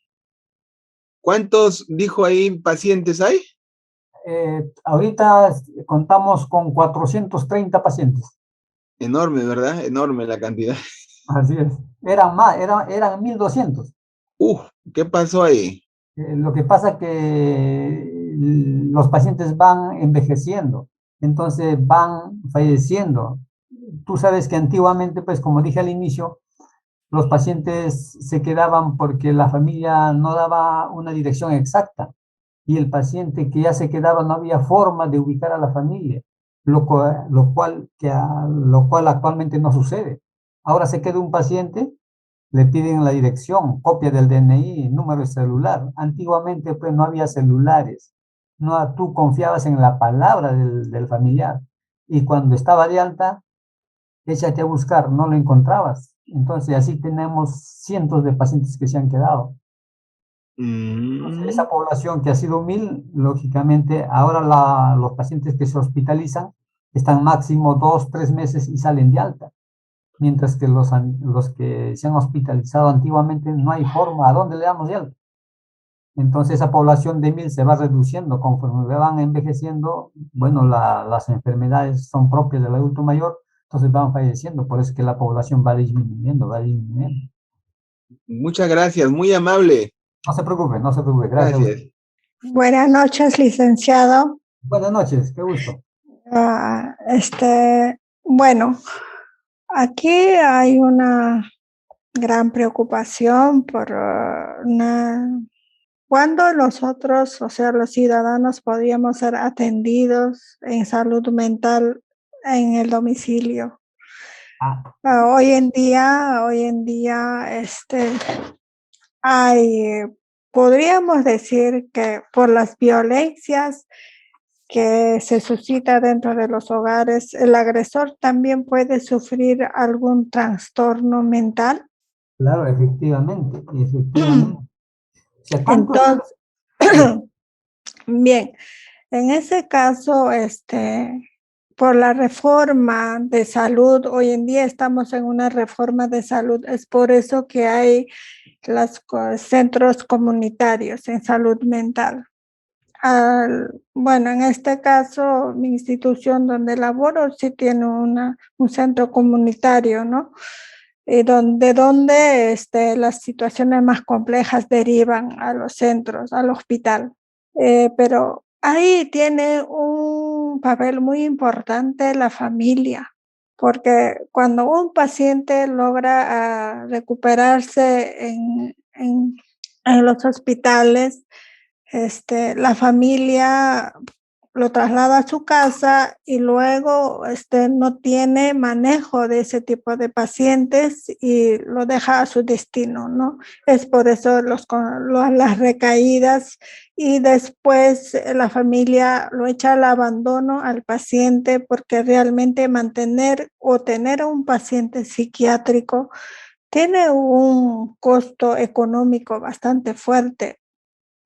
¿Cuántos, dijo ahí, pacientes hay? Ahorita contamos con 430 pacientes, Enorme, ¿verdad? Enorme la cantidad. así es. Eran más, eran 1200. ¿Qué pasó ahí? Lo que pasa que los pacientes van envejeciendo, entonces van falleciendo. Tú sabes que antiguamente, pues como dije al inicio, los pacientes se quedaban porque la familia no daba una dirección exacta y el paciente que ya se quedaba no había forma de ubicar a la familia, lo cual actualmente no sucede. Ahora se queda un paciente, le piden la dirección, copia del DNI, número de celular. Antiguamente pues no había celulares, no, tú confiabas en la palabra del familiar y cuando estaba de alta, échate a buscar, no lo encontrabas. Entonces así tenemos cientos de pacientes que se han quedado. Entonces, esa población que ha sido 1000, lógicamente, ahora los pacientes que se hospitalizan están máximo 2, 3 meses y salen de alta. Mientras que los que se han hospitalizado antiguamente no hay forma, ¿a dónde le damos de alta? Entonces esa población de 1000 se va reduciendo conforme van envejeciendo. Bueno, las enfermedades son propias del adulto mayor, entonces van falleciendo, por eso es que la población va disminuyendo, va disminuyendo. Muchas gracias, muy amable. No se preocupe, no se preocupe, gracias a usted. Gracias. Buenas noches, licenciado. Buenas noches, qué gusto. Bueno, aquí hay una gran preocupación por cuándo nosotros, o sea, los ciudadanos, podríamos ser atendidos en salud mental en el domicilio. Hoy en día, podríamos decir que por las violencias que se suscita dentro de los hogares, el agresor también puede sufrir algún trastorno mental. Claro, efectivamente, efectivamente. O sea, Entonces, bien, en ese caso, por la reforma de salud, hoy en día estamos en una reforma de salud, es por eso que hay los centros comunitarios en salud mental. Bueno, en este caso, mi institución donde laboro sí tiene un centro comunitario, ¿no? Y donde las situaciones más complejas derivan a los centros, al hospital. Pero ahí tiene un papel muy importante la familia, porque cuando un paciente logra recuperarse en los hospitales, la familia lo traslada a su casa y luego no tiene manejo de ese tipo de pacientes y lo deja a su destino, ¿no? Es por eso las recaídas y después la familia lo echa al abandono al paciente porque realmente mantener o tener a un paciente psiquiátrico tiene un costo económico bastante fuerte.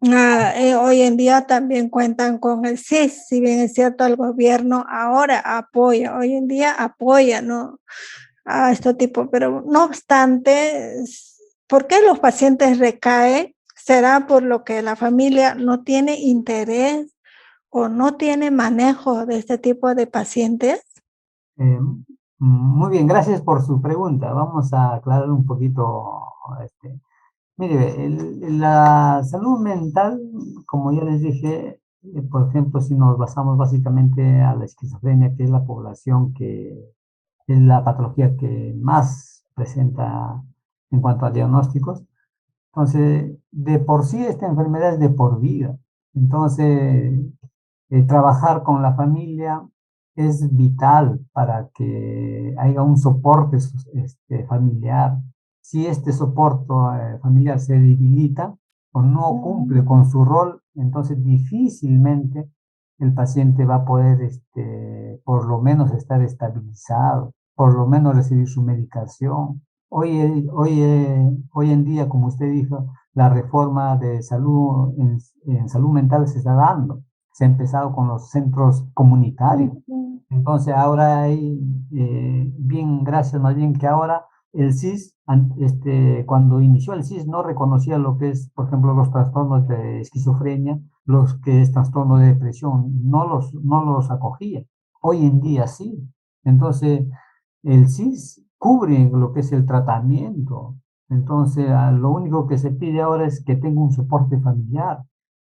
Hoy en día también cuentan con el SIS, si bien es cierto, el gobierno ahora apoya, hoy en día apoya, ¿no?, a este tipo, pero no obstante, ¿por qué los pacientes recaen? ¿Será por lo que la familia no tiene interés o no tiene manejo de este tipo de pacientes? Muy bien, gracias por su pregunta. Vamos a aclarar un poquito. Mire, la salud mental, como ya les dije, por ejemplo, si nos basamos básicamente a la esquizofrenia, que es la población que es la patología que más presenta en cuanto a diagnósticos, entonces, de por sí esta enfermedad es de por vida. Entonces, trabajar con la familia es vital para que haya un soporte familiar. Si este soporte familiar se debilita o no cumple con su rol, entonces difícilmente el paciente va a poder, por lo menos estar estabilizado, por lo menos recibir su medicación. Hoy en día, como usted dijo, la reforma de salud en salud mental se está dando. Se ha empezado con los centros comunitarios. Entonces ahora hay, bien, gracias más bien que ahora el SIS, cuando inició el SIS no reconocía lo que es, por ejemplo, los trastornos de esquizofrenia, los que es trastorno de depresión, no los acogía. Hoy en día sí. Entonces el SIS cubre lo que es el tratamiento. Entonces lo único que se pide ahora es que tenga un soporte familiar.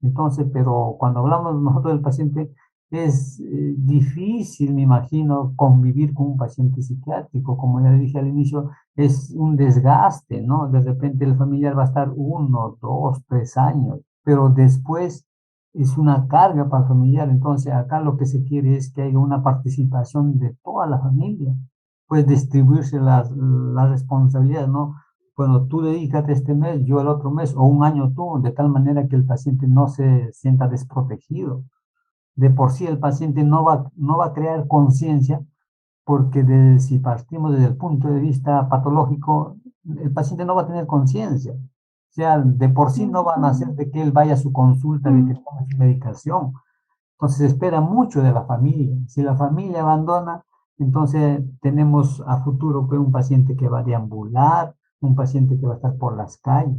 Entonces, pero cuando hablamos nosotros del paciente, es difícil, me imagino, convivir con un paciente psiquiátrico. Como ya le dije al inicio, es un desgaste, ¿no? De repente el familiar va a estar 1, 2, 3 años, pero después es una carga para el familiar. Entonces, acá lo que se quiere es que haya una participación de toda la familia, pues distribuirse las responsabilidades, ¿no? Bueno, tú dedícate este mes, yo el otro mes, o un año tú, de tal manera que el paciente no se sienta desprotegido. De por sí el paciente no va a crear conciencia, porque si partimos desde el punto de vista patológico, el paciente no va a tener conciencia. sea, de por sí no van a hacer de que él vaya a su consulta, de que tome su medicación. Entonces se espera mucho de la familia. Si la familia abandona, entonces tenemos a futuro pues, un paciente que va a deambular, un paciente que va a estar por las calles.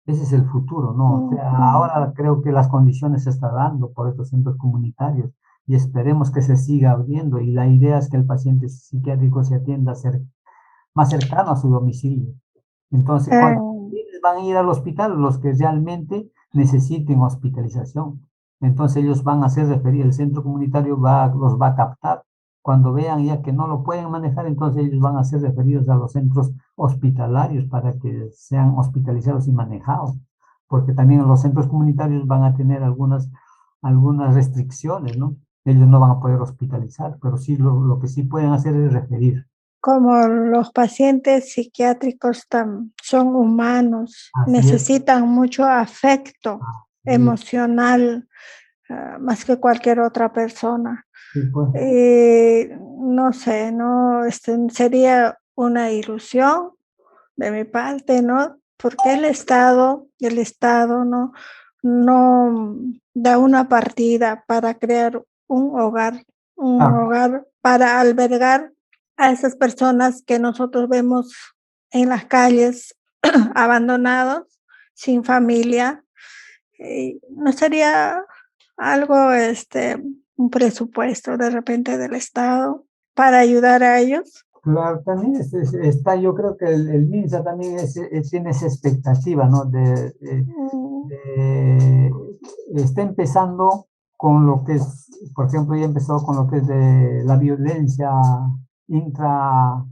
Ese es el futuro, ¿no? O sea, ahora creo que las condiciones se están dando por estos centros comunitarios y esperemos que se siga abriendo. Y la idea es que el paciente psiquiátrico se atienda más cercano a su domicilio. Entonces, Eh, ¿quiénes van a ir al hospital? Los que realmente necesiten hospitalización. Entonces ellos van a ser referidos, el centro comunitario los va a captar. Cuando vean ya que no lo pueden manejar, entonces ellos van a ser referidos a los centros hospitalarios para que sean hospitalizados y manejados. Porque también los centros comunitarios van a tener algunas restricciones, ¿no? Ellos no van a poder hospitalizar, pero sí lo que sí pueden hacer es referir. como los pacientes psiquiátricos son humanos, Así es. necesitan mucho afecto Sí, emocional, más que cualquier otra persona. sí, pues. No sé, no, sería una ilusión de mi parte, ¿no? Porque el Estado no da una partida para crear un Ah, hogar para albergar a esas personas que nosotros vemos en las calles abandonados, sin familia. ¿No sería algo, un presupuesto de repente del Estado para ayudar a ellos? claro, también está, yo creo que el MINSA también tiene esa expectativa, ¿no? Mm, Está empezando con lo que es, por ejemplo, ya empezó con lo que es de la violencia intra,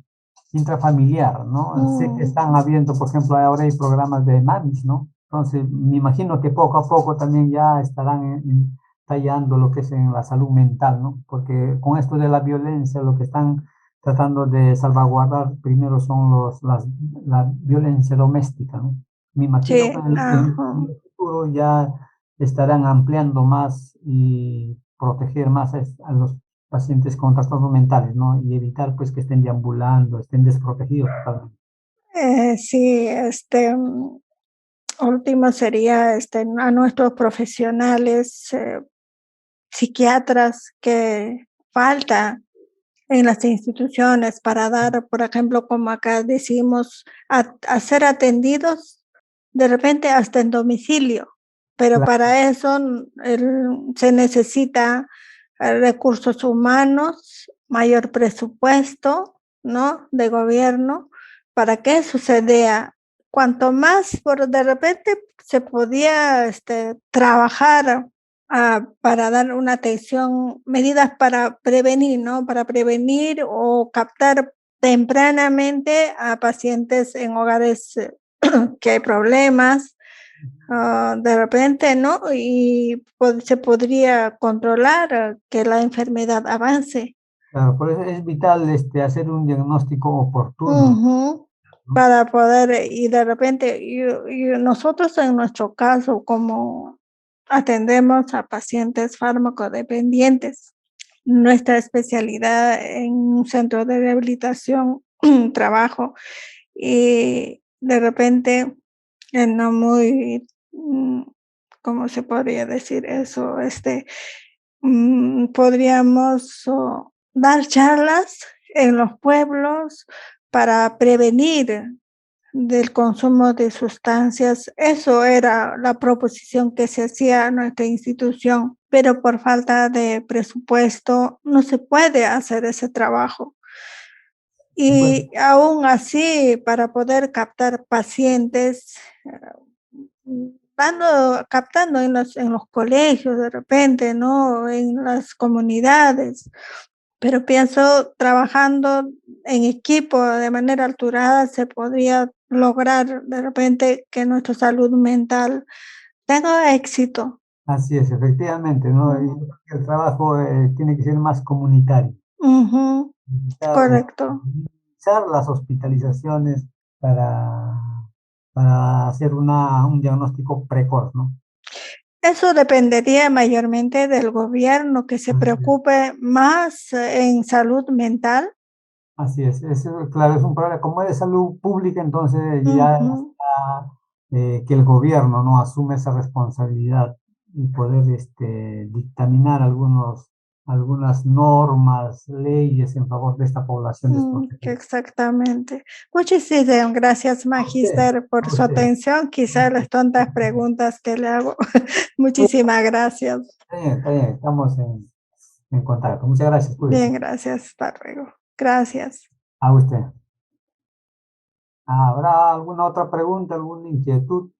intrafamiliar, ¿no? Sé que mm, están habiendo, por ejemplo, ahora hay programas de mamis, ¿no? Entonces, me imagino que poco a poco también ya estarán tallando lo que es en la salud mental, ¿no? Porque con esto de la violencia, lo que están tratando de salvaguardar primero son la violencia doméstica, ¿no? Me imagino que sí, en ajá. el futuro ya estarán ampliando más y proteger más a los pacientes con trastornos mentales, ¿no? Y evitar pues que estén deambulando, estén desprotegidos totalmente. Sí, último sería a nuestros profesionales, psiquiatras que falta en las instituciones para dar, por ejemplo, como acá decimos, a ser atendidos de repente hasta en domicilio, pero Claro, para eso se necesita recursos humanos, mayor presupuesto, ¿no? De gobierno, para que eso se dé. Cuanto más por de repente se podía trabajar para dar una atención, medidas para prevenir, ¿no? Para prevenir o captar tempranamente a pacientes en hogares que hay problemas, de repente, ¿no? Y se podría controlar que la enfermedad avance. claro, por eso es vital hacer un diagnóstico oportuno, Ujú. ¿no? Para poder, y de repente, y nosotros en nuestro caso, como atendemos a pacientes farmacodependientes, nuestra especialidad en un centro de rehabilitación, trabajo, y de repente, no muy, ¿cómo se podría decir eso? Podríamos dar charlas en los pueblos para prevenir del consumo de sustancias. Eso era la proposición que se hacía a nuestra institución, pero por falta de presupuesto no se puede hacer ese trabajo. Pues, Y aún así, para poder captar pacientes, captando en los colegios de repente, ¿no? En las comunidades, pero pienso trabajando en equipo de manera alturada se podría lograr de repente que nuestra salud mental tenga éxito. así es, efectivamente, ¿no? Y el trabajo tiene que ser más comunitario. Ujú, Evitar, correcto. minimizar las hospitalizaciones para, para hacer un diagnóstico precoz, ¿no? Eso dependería mayormente del gobierno que se Así es. preocupe más en salud mental. Así es, claro, es un problema. Como es de salud pública, entonces ya Ujú, que el gobierno no asume esa responsabilidad y poder dictaminar algunas normas, leyes en favor de esta población desprotegida. Exactamente. Muchísimas gracias, Magister, por A su usted. atención. Quizás las tontas preguntas que le hago. Muchísimas gracias. Está bien, estamos en contacto. Muchas gracias, cuídese. Bien, gracias. Hasta luego. Gracias. A usted. ¿Habrá alguna otra pregunta, alguna inquietud?